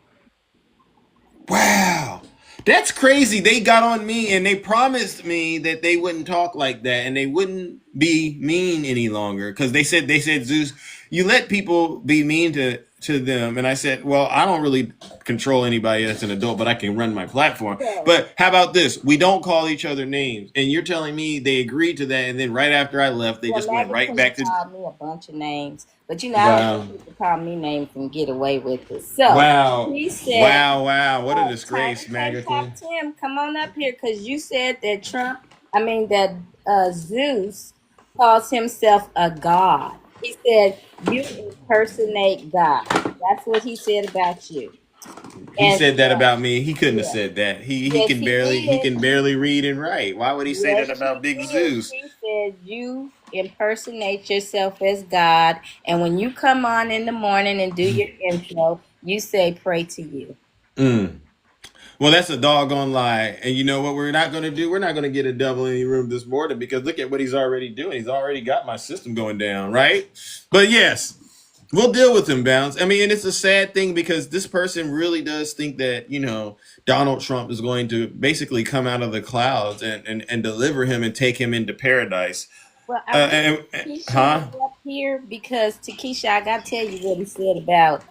Wow. That's crazy. They got on me and they promised me that they wouldn't talk like that and they wouldn't be mean any longer. Because they said, Zeus, you let people be mean to to them, and I said, well, I don't really control anybody that's an adult, but I can run my platform. Yes. But how about this? We don't call each other names. And you're telling me they agreed to that, and then right after I left, they Well, just went Maggie right back to, called me a bunch of names, but I wow. don't think people call me names and get away with it. So Wow. he said, Wow. What a disgrace, Tiny Maggie. Top Tim, come on up here, because you said that Zeus calls himself a god. He said, you impersonate God. That's what he said about you. He said that about me. He couldn't have Yeah. said that. He Yes, can he barely he did. can barely read and write. Why would he say Yes, that about he Big did. Zeus? He said you impersonate yourself as God, and when you come on in the morning and do your intro, you say pray to you. Well, that's a doggone lie. And you know what we're not going to do? We're not going to get a double any room this morning, because look at what he's already doing. He's already got my system going down, right? But yes, we'll deal with him, Bounce. I mean, and it's a sad thing, because this person really does think that, Donald Trump is going to basically come out of the clouds and deliver him and take him into paradise. Well, I wish Takesha was up here, because Takesha, I got to tell you what he said about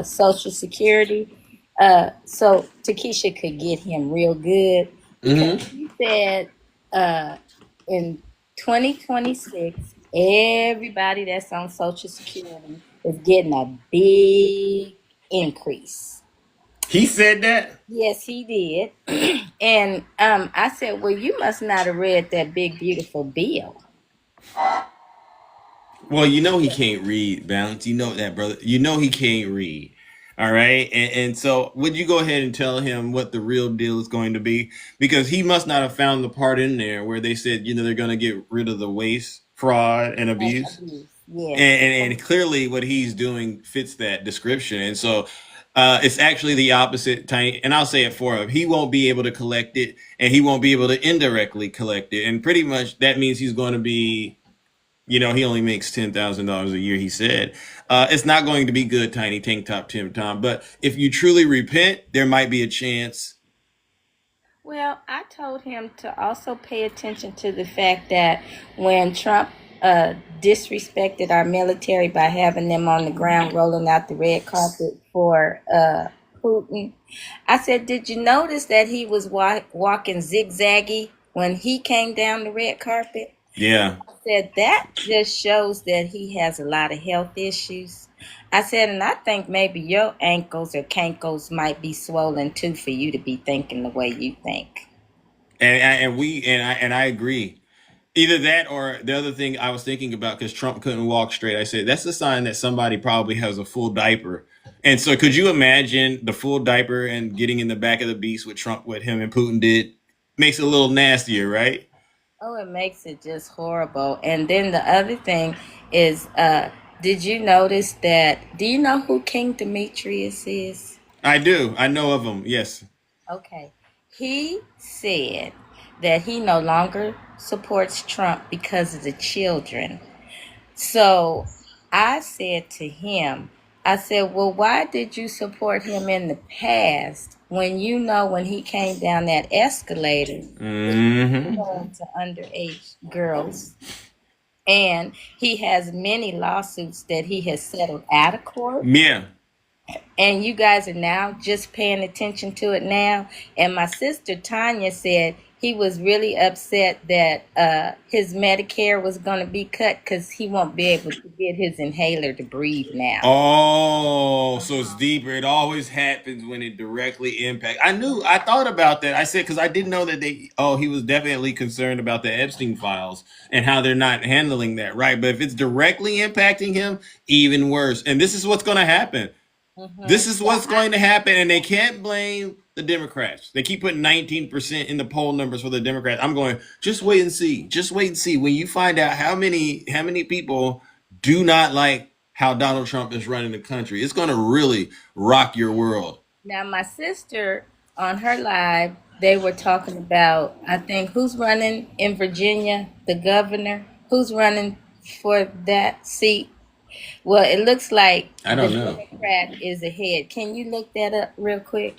Social Security. So Takesha could get him real good, because he said in 2026, everybody that's on Social Security is getting a big increase. He said that? Yes, he did. And I said, well, you must not have read that big, beautiful bill. Well, he can't read, Bounce. You know that, brother. You know he can't read. All right. And so would you go ahead and tell him what the real deal is going to be? Because he must not have found the part in there where they said, they're going to get rid of the waste, fraud, and abuse. Yeah. And clearly what he's doing fits that description. And so it's actually the opposite, Tiny. And I'll say it for him. He won't be able to collect it, and he won't be able to indirectly collect it. And pretty much that means he's going to be, he only makes $10,000 a year, he said. It's not going to be good, Tiny Tank Top Tim Tom. But if you truly repent, there might be a chance. Well, I told him to also pay attention to the fact that when Trump disrespected our military by having them on the ground rolling out the red carpet for Putin, I said, did you notice that he was walking zigzaggy when he came down the red carpet? Yeah. I said, that just shows that he has a lot of health issues. I said, and I think maybe your ankles or cankles might be swollen too, for you to be thinking the way you think. And I agree. Either that, or the other thing I was thinking about, because Trump couldn't walk straight, I said, that's a sign that somebody probably has a full diaper. And so could you imagine the full diaper and getting in the back of the beast with Trump, what him and Putin did? Makes it a little nastier, right? Oh, it makes it just horrible. And then the other thing is, did you notice that? Do you know who King Demetrius is? I do. I know of him. Yes. Okay. He said that he no longer supports Trump because of the children. So I said to him, well, why did you support him in the past when when he came down that escalator to underage girls? And he has many lawsuits that he has settled out of court. Yeah. And you guys are now just paying attention to it now. And my sister Tanya said he was really upset that his Medicare was going to be cut because he won't be able to get his inhaler to breathe now. Oh, so it's deeper. It always happens when it directly impacts. I thought about that. I said, because I didn't know that he was definitely concerned about the Epstein files and how they're not handling that, right? But if it's directly impacting him, even worse. And this is what's going to happen. This is what's going to happen, and they can't blame the Democrats. They keep putting 19% in the poll numbers for the Democrats. I'm going, just wait and see. Just wait and see. When you find out how many people do not like how Donald Trump is running the country, it's going to really rock your world. Now, my sister, on her live, they were talking about, I think, who's running in Virginia, the governor, who's running for that seat. Well, it looks like I don't know. Democrat is ahead. Can you look that up real quick?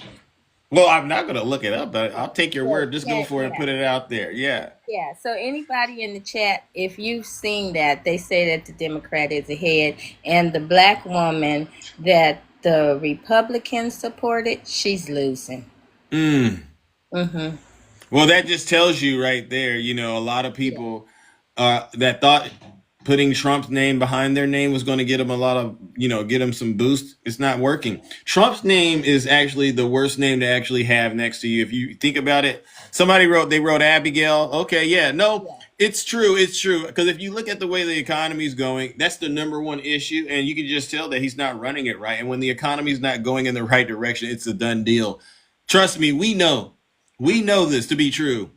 Well, I'm not going to look it up, but I'll take your Yeah, word. Just go yeah, for it and yeah. put it out there. Yeah. Yeah, so anybody in the chat, if you've seen that, they say that the Democrat is ahead, and the black woman that the Republicans supported, she's losing. Mm. Mm-hmm. Well, that just tells you right there, a lot of Yeah. people that thought putting Trump's name behind their name was going to get them a lot of, get them some boost. It's not working. Trump's name is actually the worst name to actually have next to you. If you think about it, they wrote Abigail. Okay, yeah, no, Yeah. it's true. It's true. Because if you look at the way the economy is going, that's the number one issue. And you can just tell that he's not running it right. And when the economy is not going in the right direction, it's a done deal. Trust me, we know. We know this to be true.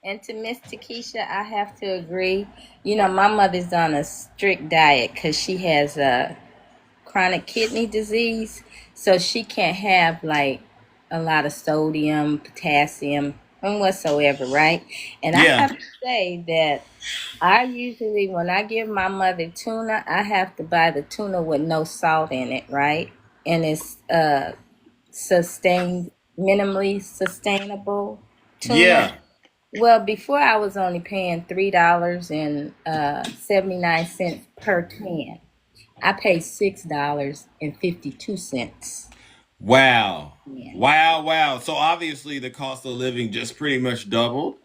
And to Miss Takesha, I have to agree. My mother's on a strict diet because she has a chronic kidney disease, so she can't have like a lot of sodium, potassium, and whatsoever, right? And I Yeah. have to say that I usually, when I give my mother tuna, I have to buy the tuna with no salt in it, right? And it's minimally sustainable tuna. Yeah. Well, before I was only paying $3.79 per can. I paid $6.52. Wow. Yeah. Wow. So obviously the cost of living just pretty much doubled.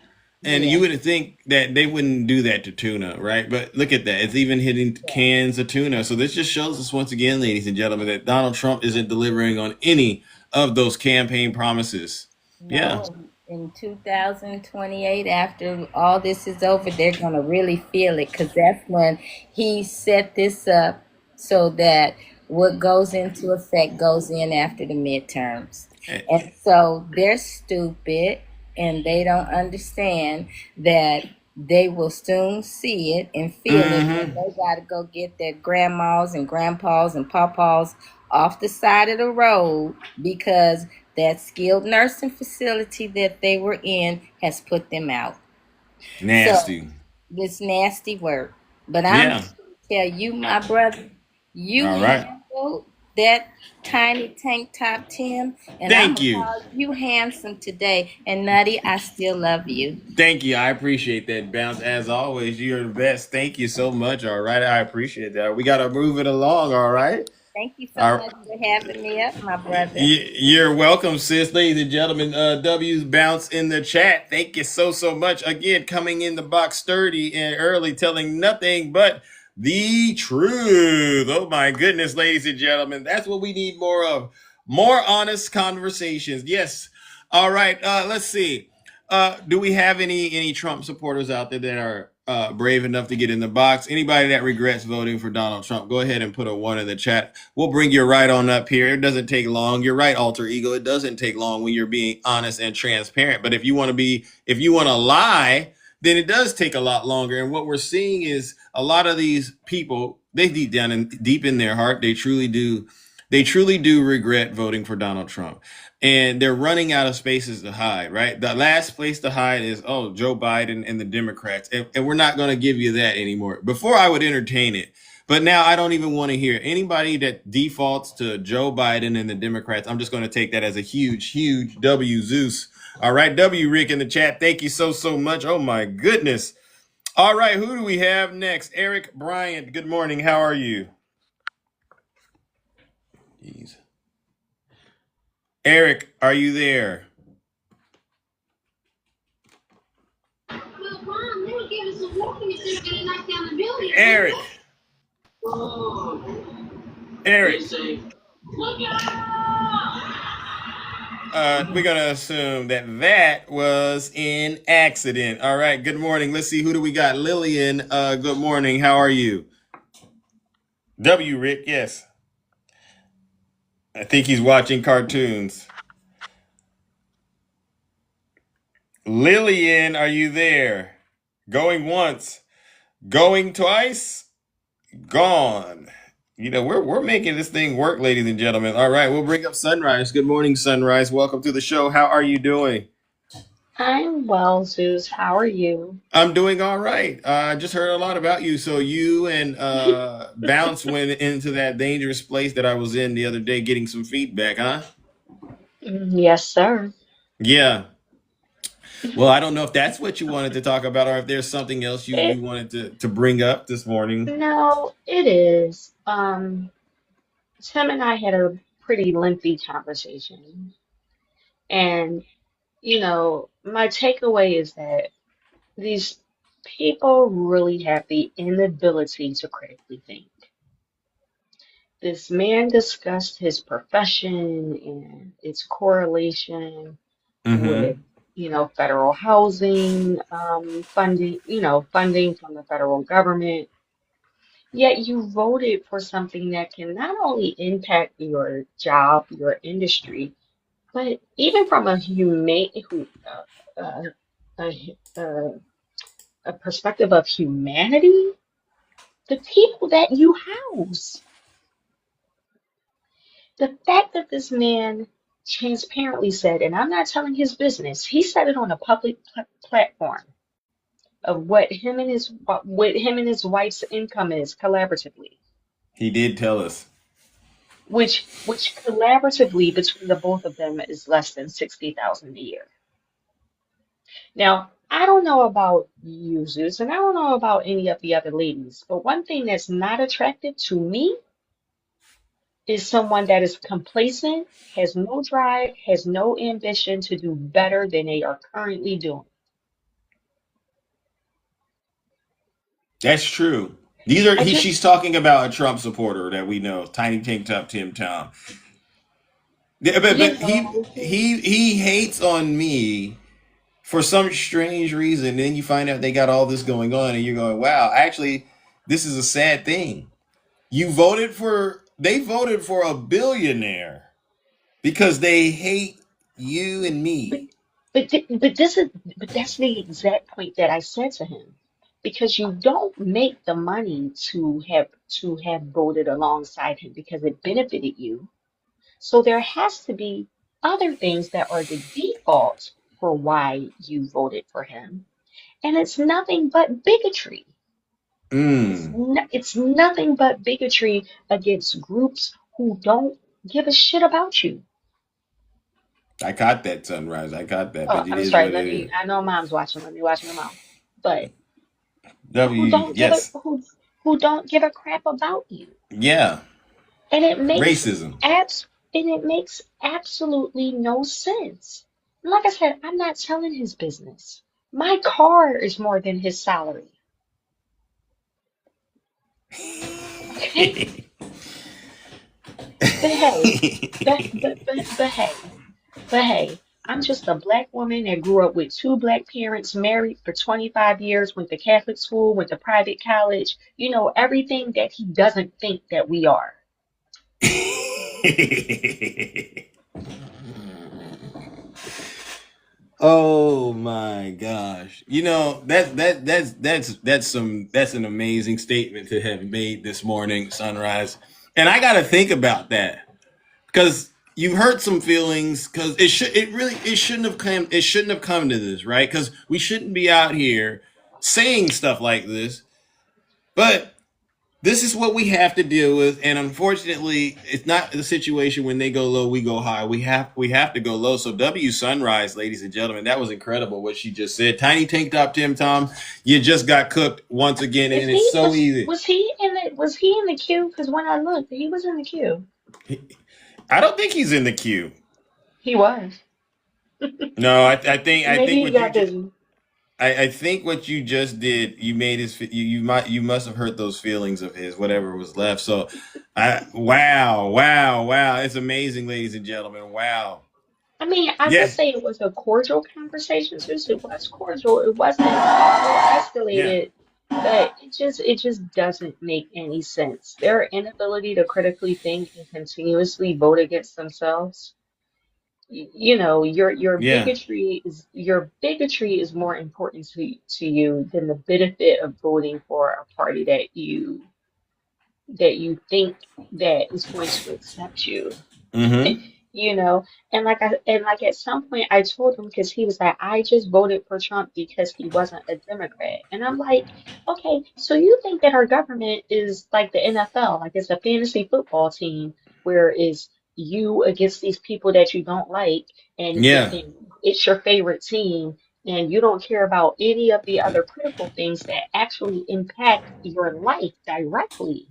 And Yeah. you would think that they wouldn't do that to tuna, right? But look at that. It's even hitting cans of tuna. So this just shows us once again, ladies and gentlemen, that Donald Trump isn't delivering on any of those campaign promises. Yeah. No, in 2028, after all this is over, they're going to really feel it because that's when he set this up so that what goes into effect goes in after the midterms. And so they're stupid and they don't understand that they will soon see it and feel it. And they got to go get their grandmas and grandpas and papas off the side of the road because that skilled nursing facility that they were in has put them out. Nasty. So it's nasty work. But I'm Yeah. going to tell you, my brother, you All right. handled that tiny tank top, Tim. And Thank I'm you. gonna call you handsome today. And Nutty, I still love you. Thank you. I appreciate that, Bounce. As always, you're the best. Thank you so much. All right. I appreciate that. We got to move it along. All right. Thank you so All much for having me up, my brother. You're welcome, sis. Ladies and gentlemen, W's Bounce in the chat. Thank you so much. Again, coming in the box sturdy and early, telling nothing but the truth. Oh my goodness, ladies and gentlemen. That's what we need more of. More honest conversations. Yes. All right. Let's see. Do we have any Trump supporters out there that are brave enough to get in the box? Anybody that regrets voting for Donald Trump, go ahead and put a 1 in the chat. We'll bring you right on up here. It doesn't take long. You're right, Alter Ego. It doesn't take long when you're being honest and transparent. But if you want to lie, then it does take a lot longer. And what we're seeing is a lot of these people, they deep in their heart, they truly do regret voting for Donald Trump. And they're running out of spaces to hide, right? The last place to hide is, Joe Biden and the Democrats. And we're not going to give you that anymore. Before I would entertain it. But now I don't even want to hear anybody that defaults to Joe Biden and the Democrats. I'm just going to take that as a huge W, Zeus. All right. W, Rick in the chat. Thank you so much. Oh, my goodness. All right. Who do we have next? Eric Bryant. Good morning. How are you? Jeez. Eric, are you there? Eric. We're going to assume that was an accident. All right. Good morning. Let's see. Who do we got? Lillian. Good morning. How are you? W, Rick. Yes. I think he's watching cartoons. Lillian, are you there? Going once, going twice, gone. We're making this thing work, ladies and gentlemen. All right, we'll bring up Sunrise. Good morning, Sunrise. Welcome to the show. How are you doing? I'm well, Zeus. How are you? I'm doing all right. I just heard a lot about you. So you and Bounce went into that dangerous place that I was in the other day getting some feedback, huh? Yes, sir. Yeah. Well, I don't know if that's what you wanted to talk about, or if there's something else you It wanted to bring up this morning. no, it is. Tim and I had a pretty lengthy conversation, and my takeaway is that these people really have the inability to critically think. This man discussed his profession and its correlation with, Mm-hmm. federal housing funding, funding from the federal government. Yet you voted for something that can not only impact your job, your industry, but even from uh, a, a, a perspective of humanity, the people that you house. The fact that this man transparently said, and I'm not telling his business, he said it on a public platform of what him and his wife's income is collaboratively, He did tell us. which collaboratively between the both of them is less than 60,000 a year. Now, I don't know about you, Zeus, and I don't know about any of the other ladies, but one thing that's not attractive to me is someone that is complacent, has no drive, has no ambition to do better than they are currently doing. That's true. These are I he. just, She's talking about a Trump supporter that we know, Tiny Tank Top Tim Tom. Yeah, but you he know, he he hates on me for some strange reason. Then you find out they got all this going on, and you're going, "Wow, actually, this is a sad thing." They voted for a billionaire because they hate you and but me. but that's the exact point that I said to him. Because you don't make the money to have voted alongside him because it benefited you. So there has to be other things that are the default for why you voted for him. And it's nothing but bigotry. Mm. It's nothing but bigotry against groups who don't give a shit about you. I caught that, Sunrise. I caught that, Oh, but it I'm is sorry. what it is. I know mom's watching. Let me watch my mouth. But who W. don't give a Yes. who don't give a crap about you. Yeah. And it makes Racism. absolutely no sense. And like I said, I'm not telling his business. My car is more than his salary. Okay? But hey, but hey, I'm just a black woman that grew up with two black parents, married for 25 years, went to Catholic school, went to private college, everything that he doesn't think that we are. Oh my gosh. That's an amazing statement to have made this morning, Sunrise. And I got to think about that cuz you hurt some feelings cuz it shouldn't have come to this, right? Cuz we shouldn't be out here saying stuff like this. But this is what we have to deal with, and unfortunately it's not the situation when they go low we go high. We have to go low. So W Sunrise, ladies and gentlemen, that was incredible what she just said. Tiny Tank Top Tim Tom, you just got cooked once again, Is and it's he so easy. was he in the queue? Because when I looked, he was in the queue. I don't think he's in the queue. He was. No, I think Maybe he what got busy. I think what you just did, you made you must have hurt those feelings of his, whatever was left. So wow, it's amazing, ladies and gentlemen. Wow. I mean, I would Yeah. say it was a cordial conversation, Zeus. It was cordial. It wasn't, Yeah. escalated, but it just doesn't make any sense. Their inability to critically think and continuously vote against themselves. Your Yeah. bigotry is more important to you than the benefit of voting for a party that you think that is going to accept you. Mm-hmm. you know and like at some point I told him, because he was like, I just voted for Trump because he wasn't a Democrat. And I'm like, okay, so you think that our government is like the NFL, like it's a fantasy football team where is you against these people that you don't like, Yeah. and it's your favorite team, and you don't care about any of the other critical things that actually impact your life directly.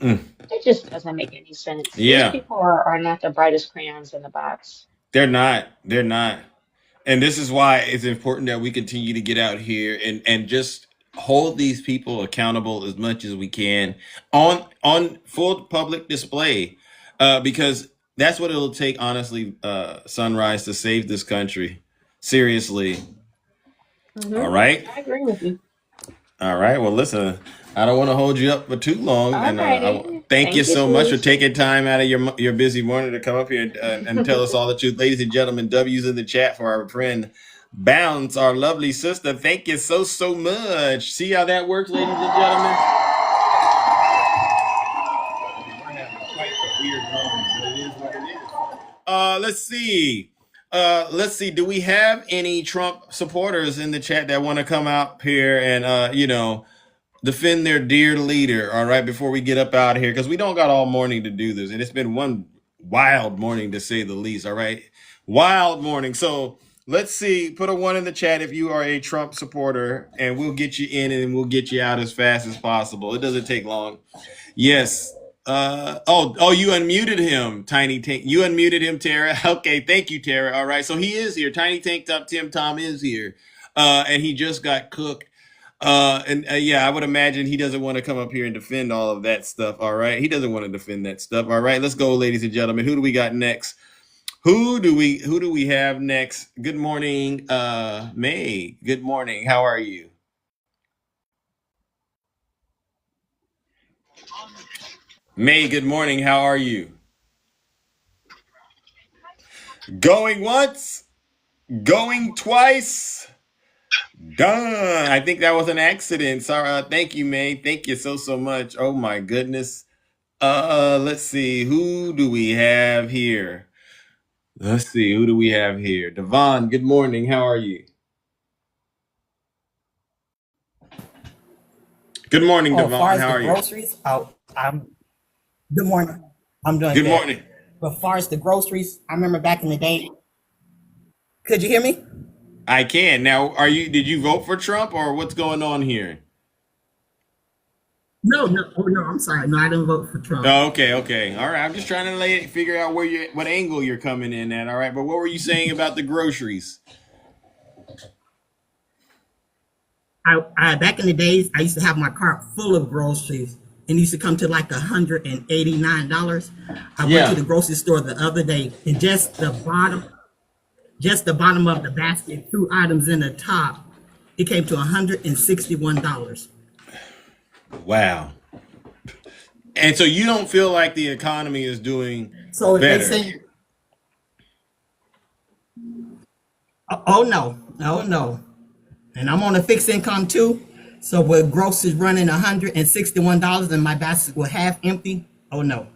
Mm. It just doesn't make any sense. These Yeah. people are not the brightest crayons in the box. They're not. They're not. And this is why it's important that we continue to get out here and just hold these people accountable as much as we can on full public display, because that's what it'll take, honestly, Sunrise, to save this country. Seriously. All right. I agree with you. All right. Well, listen, I don't want to hold you up for too long, All and righty. thank you Thank you, so much for sis. taking time out of your busy morning to come up here and tell us all the truth, ladies and gentlemen. W's in the chat for our friend Bounce, our lovely sister. Thank you so much. See how that works, ladies and gentlemen. We're having quite a weird moment, but it is what it is. Let's see. Do we have any Trump supporters in the chat that want to come out here and defend their dear leader? All right, before we get up out of here, because we don't got all morning to do this, and it's been one wild morning to say the least. All right, wild morning. So let's see. Put a 1 in the chat if you are a Trump supporter, and we'll get you in and we'll get you out as fast as possible. It doesn't take long. Yes. You unmuted him, Tiny Tank. You unmuted him, Tara. Okay, thank you, Tara. All right, so he is here. Tiny Tank Top Tim Tom is here, and he just got cooked. Yeah, I would imagine he doesn't want to come up here and defend all of that stuff. All right, he doesn't want to defend that stuff. All right, let's go, ladies and gentlemen. Who do we got next? Who do we have next? Good morning, May. Good morning. How are you? May, good morning. How are you? Going once, going twice. Done. I think that was an accident. Sorry. Thank you, May. Thank you so much. Oh my goodness. Let's see. Who do we have here? Let's see. Who do we have here? Devon, good morning. How are you? Good morning, Oh, as far Devon. as How the are you? groceries, I'm good morning. I'm doing Good good. morning. But as far as the groceries, I remember back in the day. Could you hear me? I can. Now, did you vote for Trump or what's going on here? No, no, oh no, I'm sorry. No, I didn't vote for Trump. Oh, okay. All right. I'm just trying to figure out what angle you're coming in at. All right. But what were you saying about the groceries? I back in the days, I used to have my cart full of groceries and it used to come to like $189. I went to the grocery store the other day and just the bottom of the basket, 2 items in the top, it came to $161. Wow. And so you don't feel like the economy is doing So if they better? say, oh no. And I'm on a fixed income too. So with groceries running $161 and my basket will half empty, oh no.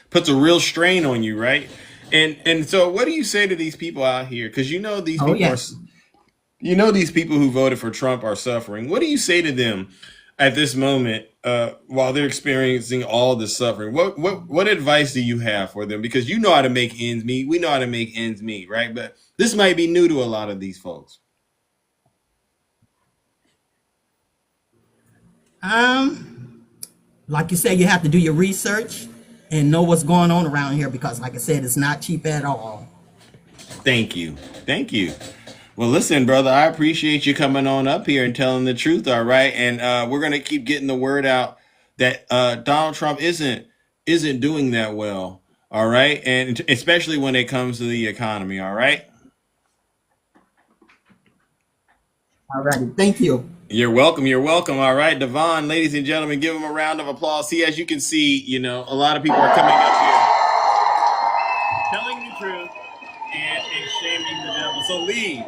Puts a real strain on you, right? And so what do you say to these people out here? Because these Oh people yeah. these people who voted for Trump are suffering. What do you say to them at this moment while they're experiencing all this suffering? What advice do you have for them? Because you know how to make ends meet. We know how to make ends meet, right? But this might be new to a lot of these folks. Like you said, you have to do your research and know what's going on around here because like I said, it's not cheap at all. Thank you. Well, listen, brother, I appreciate you coming on up here and telling the truth, all right? And we're going to keep getting the word out that Donald Trump isn't doing that well, all right? And especially when it comes to the economy, all right? All righty. Thank you. You're welcome. All right, Devon, ladies and gentlemen, give him a round of applause. See, as you can see, a lot of people are coming up here telling the truth and shaming the devil. So Lee,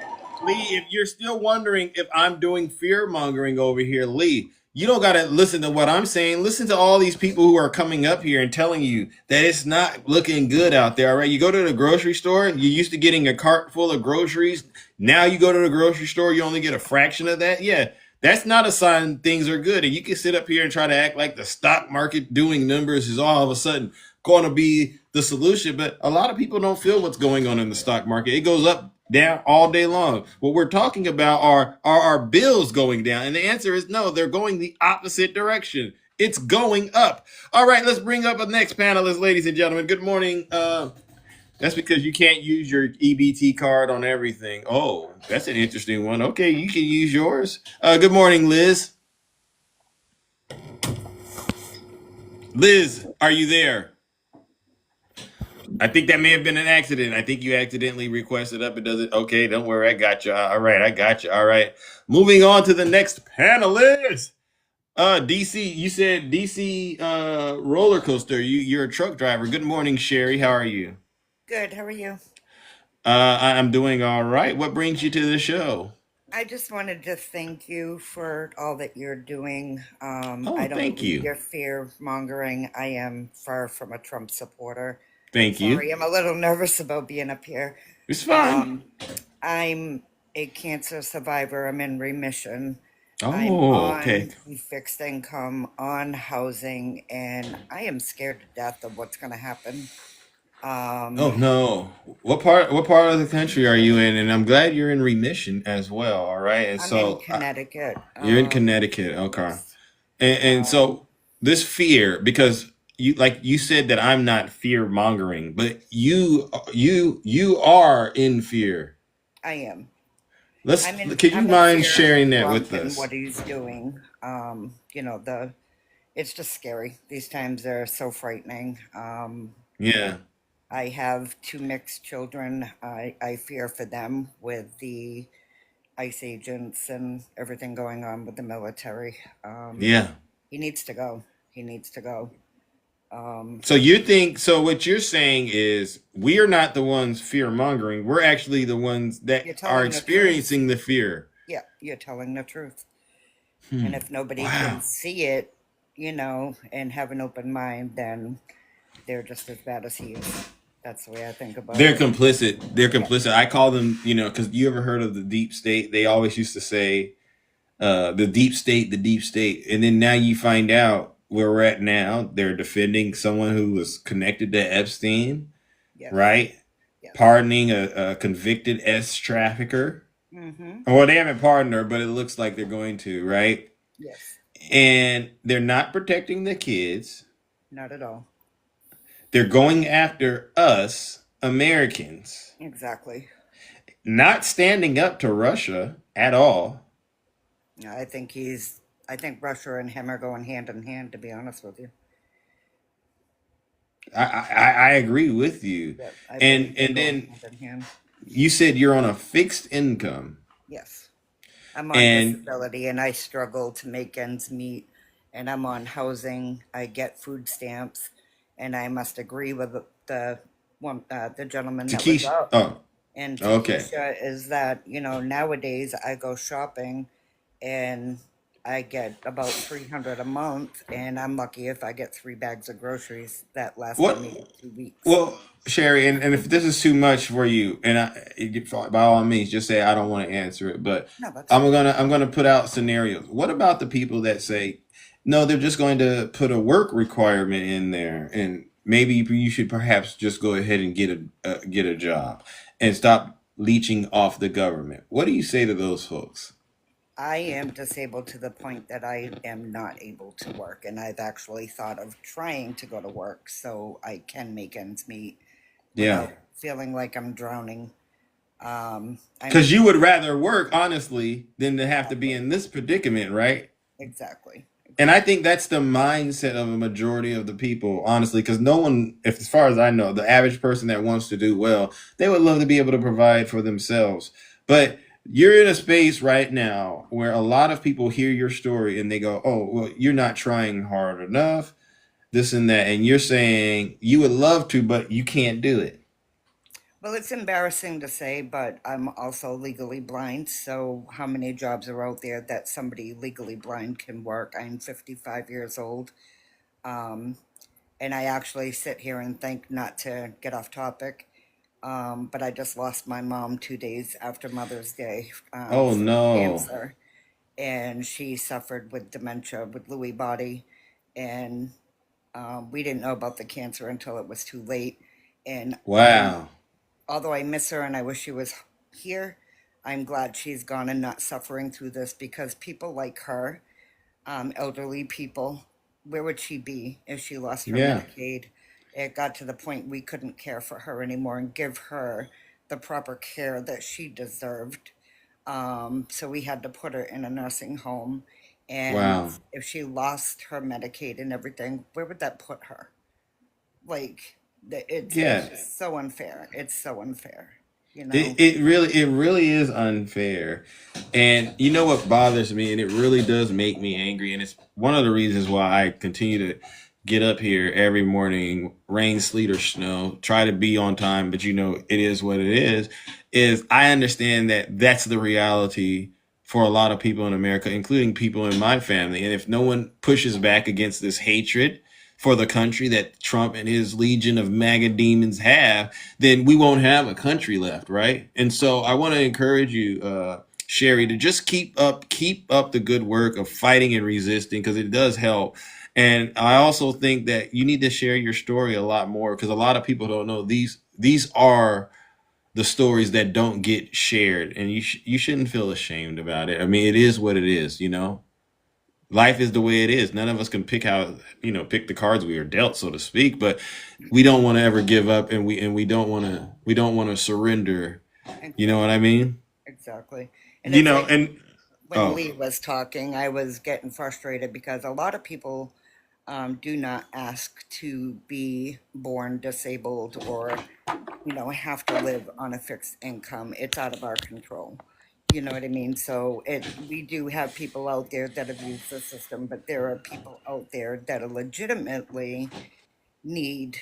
if you're still wondering if I'm doing fear mongering over here, Lee, you don't got to listen to what I'm saying. Listen to all these people who are coming up here and telling you that it's not looking good out there. All right. You go to the grocery store, you used to getting a cart full of groceries. Now you go to the grocery store, you only get a fraction of that. Yeah. That's not a sign things are good. And you can sit up here and try to act like the stock market doing numbers is all of a sudden going to be the solution. But a lot of people don't feel what's going on in the stock market. It goes up, down all day long. What we're talking about are our bills going down? And the answer is no, they're going the opposite direction. It's going up. All right, let's bring up a next panelist, ladies and gentlemen. Good morning. That's because you can't use your EBT card on everything. Oh, that's an interesting one. Okay, you can use yours. Good morning, Liz. Liz, are you there? I think that may have been an accident. I think you accidentally requested up. It doesn't. Okay, don't worry. I got you. All right, I got you. All right. Moving on to the next panelist. DC, you said DC roller coaster. You're a truck driver. Good morning, Sherry. How are you? Good. How are you? I'm doing all right. What brings you to the show? I just wanted to thank you for all that you're doing. Oh, I don't thank believe you. you're fear mongering. I am far from a Trump supporter. Thank you. Sorry, I'm a little nervous about being up here. It's fine. I'm a cancer survivor. I'm in remission. I'm Oh, okay. on fixed income, on housing, and I am scared to death of what's going to happen. Oh no. What part of the country are you in? And I'm glad you're in remission as well. All right. And I'm in so Connecticut. you're in Connecticut. Okay. Yes. And so this fear, because you said that I'm not fear mongering, but you are in fear. I am. Could you I'm in mind fear sharing of that Trump with and us? what he's doing. It's just scary. These times are so frightening. Yeah. I have 2 mixed children. I fear for them with the ICE agents and everything going on with the military. Yeah. He needs to go. He needs to go. So what you're saying is we are not the ones fear mongering. We're actually the ones that You're are telling the truth. experiencing the fear. Yeah, you're telling the truth. And if nobody Wow. can see it, and have an open mind, then they're just as bad as he is. That's the way I think about They're it. complicit. They're complicit. I call them, because you ever heard of the deep state? They always used to say, the deep state, the deep state. And then now you find out where we're at now. They're defending someone who was connected to Epstein, Yes. right? Yes. Pardoning a convicted trafficker. Mm-hmm. Well, they haven't pardoned her, but it looks like they're going to, right? Yes. And they're not protecting the kids. Not at all. They're going after us, Americans. Exactly. Not standing up to Russia at all. I think Russia and him are going hand in hand, to be honest with you. I agree with you. Yep, I And believe they're and going then hand in hand. you said you're on a fixed income. Yes. I'm on And disability and I struggle to make ends meet. And I'm on housing. I get food stamps. And I must agree with the gentleman that was Takesha, up. oh, And okay. Takesha is that, nowadays I go shopping and I get about $300 a month, and I'm lucky if I get 3 bags of groceries that last What? me 2 weeks. Well, Sherry, and if this is too much for you, and by all means, just say I don't want to answer it. But No, that's I'm gonna put out scenarios. What about the people that say, no, they're just going to put a work requirement in there, and maybe you should perhaps just go ahead and get a job and stop leeching off the government. What do you say to those folks? I am disabled to the point that I am not able to work, and I've actually thought of trying to go to work so I can make ends meet Yeah. without feeling like I'm drowning. Because you would rather work, honestly, than to have to be in this predicament, right? Exactly. And I think that's the mindset of a majority of the people, honestly, because no one, as far as I know, the average person that wants to do well, they would love to be able to provide for themselves. But you're in a space right now where a lot of people hear your story and they go, oh, well, you're not trying hard enough, this and that. And you're saying you would love to, but you can't do it. Well, it's embarrassing to say, but I'm also legally blind. So how many jobs are out there that somebody legally blind can work? I'm 55 years old. And I actually sit here and think, not to get off topic, but I just lost my mom 2 days after Mother's Day Oh, from no. cancer. And she suffered with dementia, with Lewy body. And We didn't know about the cancer until it was too late. And Wow. although I miss her and I wish she was here, I'm glad she's gone and not suffering through this, because people like her, elderly people, where would she be if she lost her Yeah. Medicaid? It got to the point we couldn't care for her anymore and give her the proper care that she deserved. So we had to put her in a nursing home. And Wow. if she lost her Medicaid and everything, where would that put her? Like, it's Yeah. just so unfair. It's so unfair, you It, know? it really is unfair. And you know what bothers me, and it really does make me angry, and it's one of the reasons why I continue to get up here every morning, rain, sleet, or snow, try to be on time, but you know, it is what it is I understand that that's the reality for a lot of people in America, including people in my family. And if no one pushes back against this hatred for the country that Trump and his legion of MAGA demons have, then we won't have a country left, right? And so I want to encourage you, Sherry, to just keep up the good work of fighting and resisting, because it does help. And I also think that you need to share your story a lot more, because a lot of people don't know these are the stories that don't get shared, and you shouldn't feel ashamed about it. I mean, it is what it is, you know. Life is the way it is. None of us can pick the cards we are dealt, so to speak, but we don't want to ever give up, and we don't want to surrender. You know what I mean? Exactly. And You it's know, like and when Lee was talking, I was getting frustrated because a lot of people do not ask to be born disabled or, have to live on a fixed income. It's out of our control. You know what I mean? So we do have people out there that abuse the system, but there are people out there that are legitimately need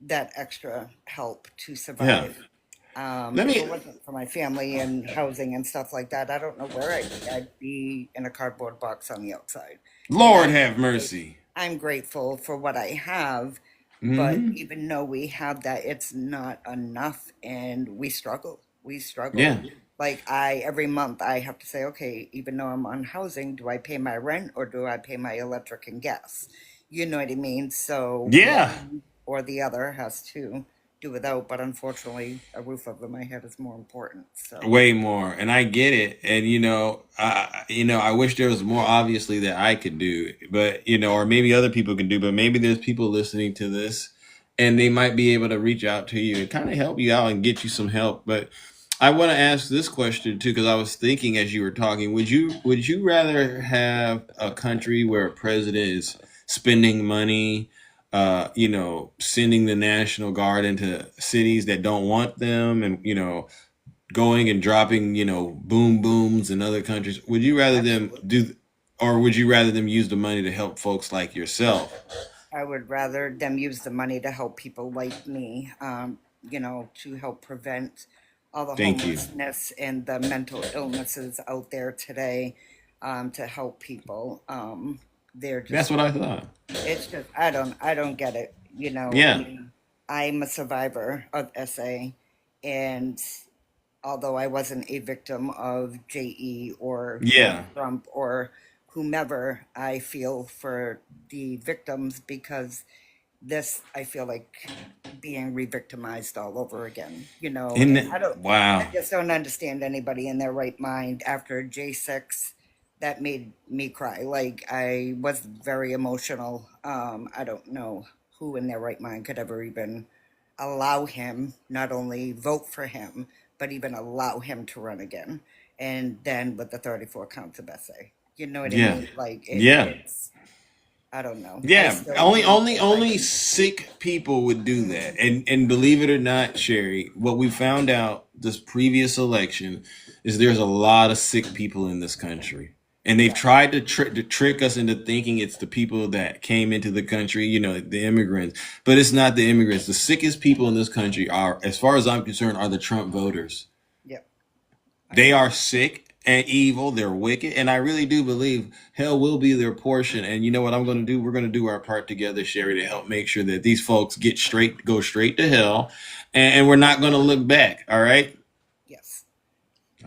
that extra help to yeah. survive. Let If me it wasn't for my family and housing and stuff like that, I don't know where I'd be. I'd be in a cardboard box on the outside. And Lord have mercy. I'm grateful for what I have, but Hmm. even though we have that, it's not enough, and we struggle. We struggle. Yeah. Like every month I have to say, okay, even though I'm on housing, do I pay my rent or do I pay my electric and gas? You know what I mean? So Yeah. one or the other has to do without, but unfortunately, a roof over my head is more important. So Way more, and I get it. And I wish there was more, obviously, that I could do, but or maybe other people can do. But maybe there's people listening to this, and they might be able to reach out to you and kind of help you out and get you some help. But I want to ask this question too, because I was thinking as you were talking, would you rather have a country where a president is spending money, sending the National Guard into cities that don't want them, and going and dropping, boom booms in other countries? Would you rather them absolutely. do, or would you rather them use the money to help folks like yourself? I would rather them use the money to help people like me, to help prevent all the Thank you. homelessness and the mental illnesses out there today, to help people. They're That's just, what I thought. it's just, I don't get it. I Yeah. mean, I'm a survivor of SA, and although I wasn't a victim of JE or Yeah. Trump or whomever, I feel for the victims, because this, I feel like being re-victimized all over again, In and I wow. just don't understand anybody in their right mind after J6. That made me cry. Like, I was very emotional. I don't know who in their right mind could ever even allow him, not only vote for him, but even allow him to run again. And then with the 34 counts of SA. You know what I Yeah. mean? Like, Yeah. I don't know. I Yeah. still Only can't only get my only sick people would do that. Mhm. And believe it or not, Sherry, what we found out this previous election is there's a lot of sick people in this country. And they've Yeah. tried to trick us into thinking it's the people that came into the country, the immigrants. But it's not the immigrants. The sickest people in this country are, as far as I'm concerned, are the Trump voters. Yep. I They are agree. sick and evil. They're wicked. And I really do believe hell will be their portion. And you know what I'm going to do? We're going to do our part together, Sherry, to help make sure that these folks go straight to hell. And we're not going to look back. All right. Yes.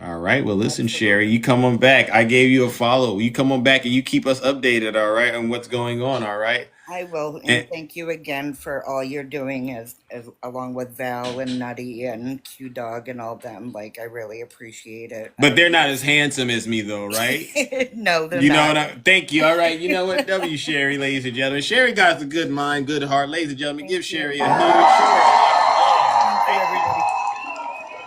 All right. Well, listen, Sherry, Absolutely. you come on back. I gave you a follow. You come on back and you keep us updated. All right. On what's going on. All right. I will, and thank you again for all you're doing as along with Val and Nutty and Q Dog and all them. Like, I really appreciate it. But they're not as handsome as me, though, right? No, they're You not. know what? Thank you. All right. You know what? W Sherry, ladies and gentlemen. Sherry got a good mind, good heart. Ladies and gentlemen, give Sherry a huge. Thank you, everybody.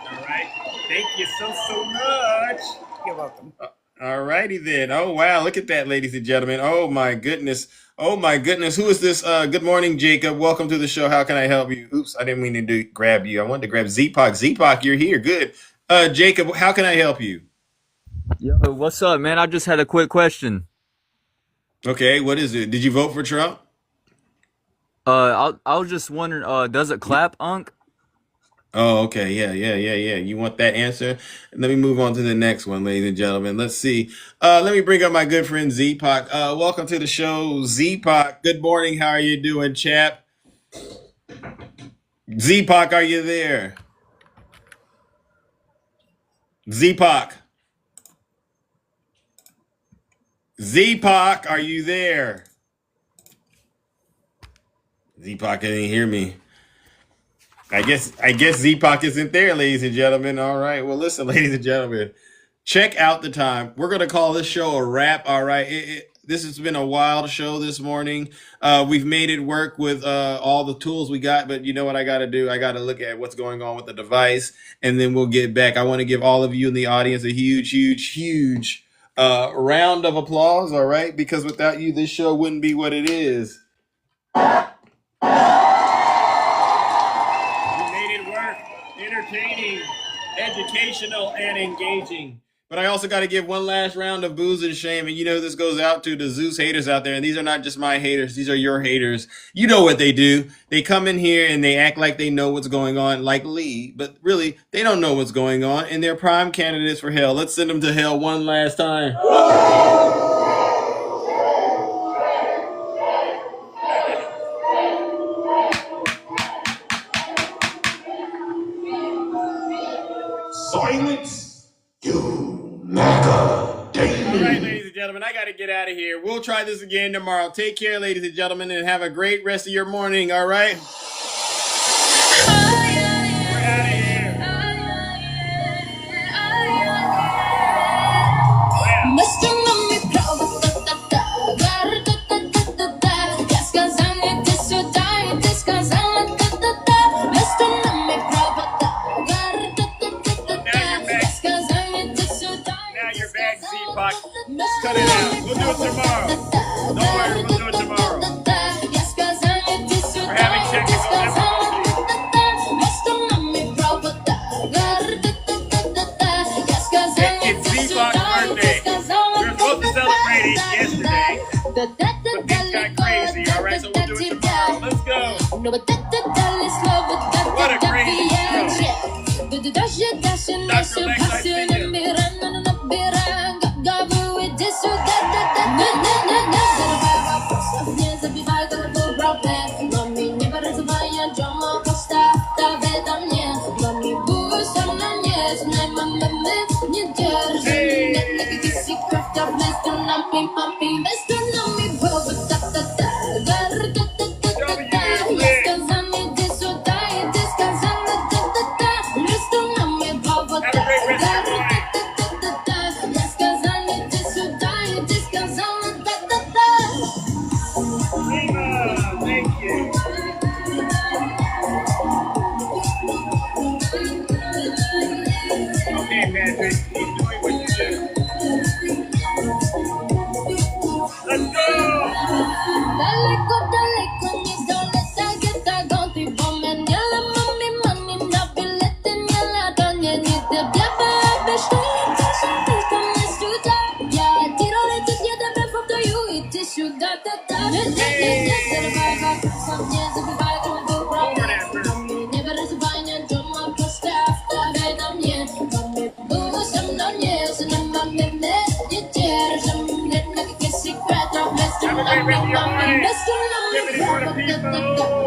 All right. Thank you so much. You're welcome. All righty then. Oh, wow. Look at that, ladies and gentlemen. Oh, my goodness. Oh, my goodness. Who is this? Good morning, Jacob. Welcome to the show. How can I help you? Oops, I didn't mean to grab you. I wanted to grab Zeepak. Zeepak, you're here. Good. Jacob, how can I help you? Yo, what's up, man? I just had a quick question. Okay, what is it? Did you vote for Trump? I was just wondering, does it clap, Unc? Oh, okay. Yeah. You want that answer? Let me move on to the next one, ladies and gentlemen. Let's see. Let me bring up my good friend Zeepak. Welcome to the show, Zeepak. Good morning. How are you doing, chap? Zeepak, are you there? Zeepak. Zeepak, are you there? Zeepak didn't hear me. I guess Zeepak isn't there, ladies and gentlemen. All right. Well, listen, ladies and gentlemen, check out the time. We're going to call this show a wrap. All right. This has been a wild show this morning. We've made it work with all the tools we got, but you know what I got to do? I got to look at what's going on with the device, and then we'll get back. I want to give all of you in the audience a huge round of applause. All right. Because without you, this show wouldn't be what it is. Entertaining, educational, and engaging. But I also got to give one last round of booze and shame. And you know this goes out to the Zeus haters out there. And these are not just my haters. These are your haters. You know what they do. They come in here and they act like they know what's going on, like Lee. But really, they don't know what's going on. And they're prime candidates for hell. Let's send them to hell one last time. Silence, you MAGA Daily. All right, ladies and gentlemen, I got to get out of here. We'll try this again tomorrow. Take care, ladies and gentlemen, and have a great rest of your morning, all right? We're out of here. Cut it out. We'll do it tomorrow. Don't worry, we'll do it tomorrow. We're having technical difficulties. It's Zeepak's birthday. We were supposed to celebrate it yesterday, but things got crazy. All right, so we'll do it tomorrow. Let's go. What a crazy show. Dr. Lex, I see you. Have a great rest of your morning. Give it more to people.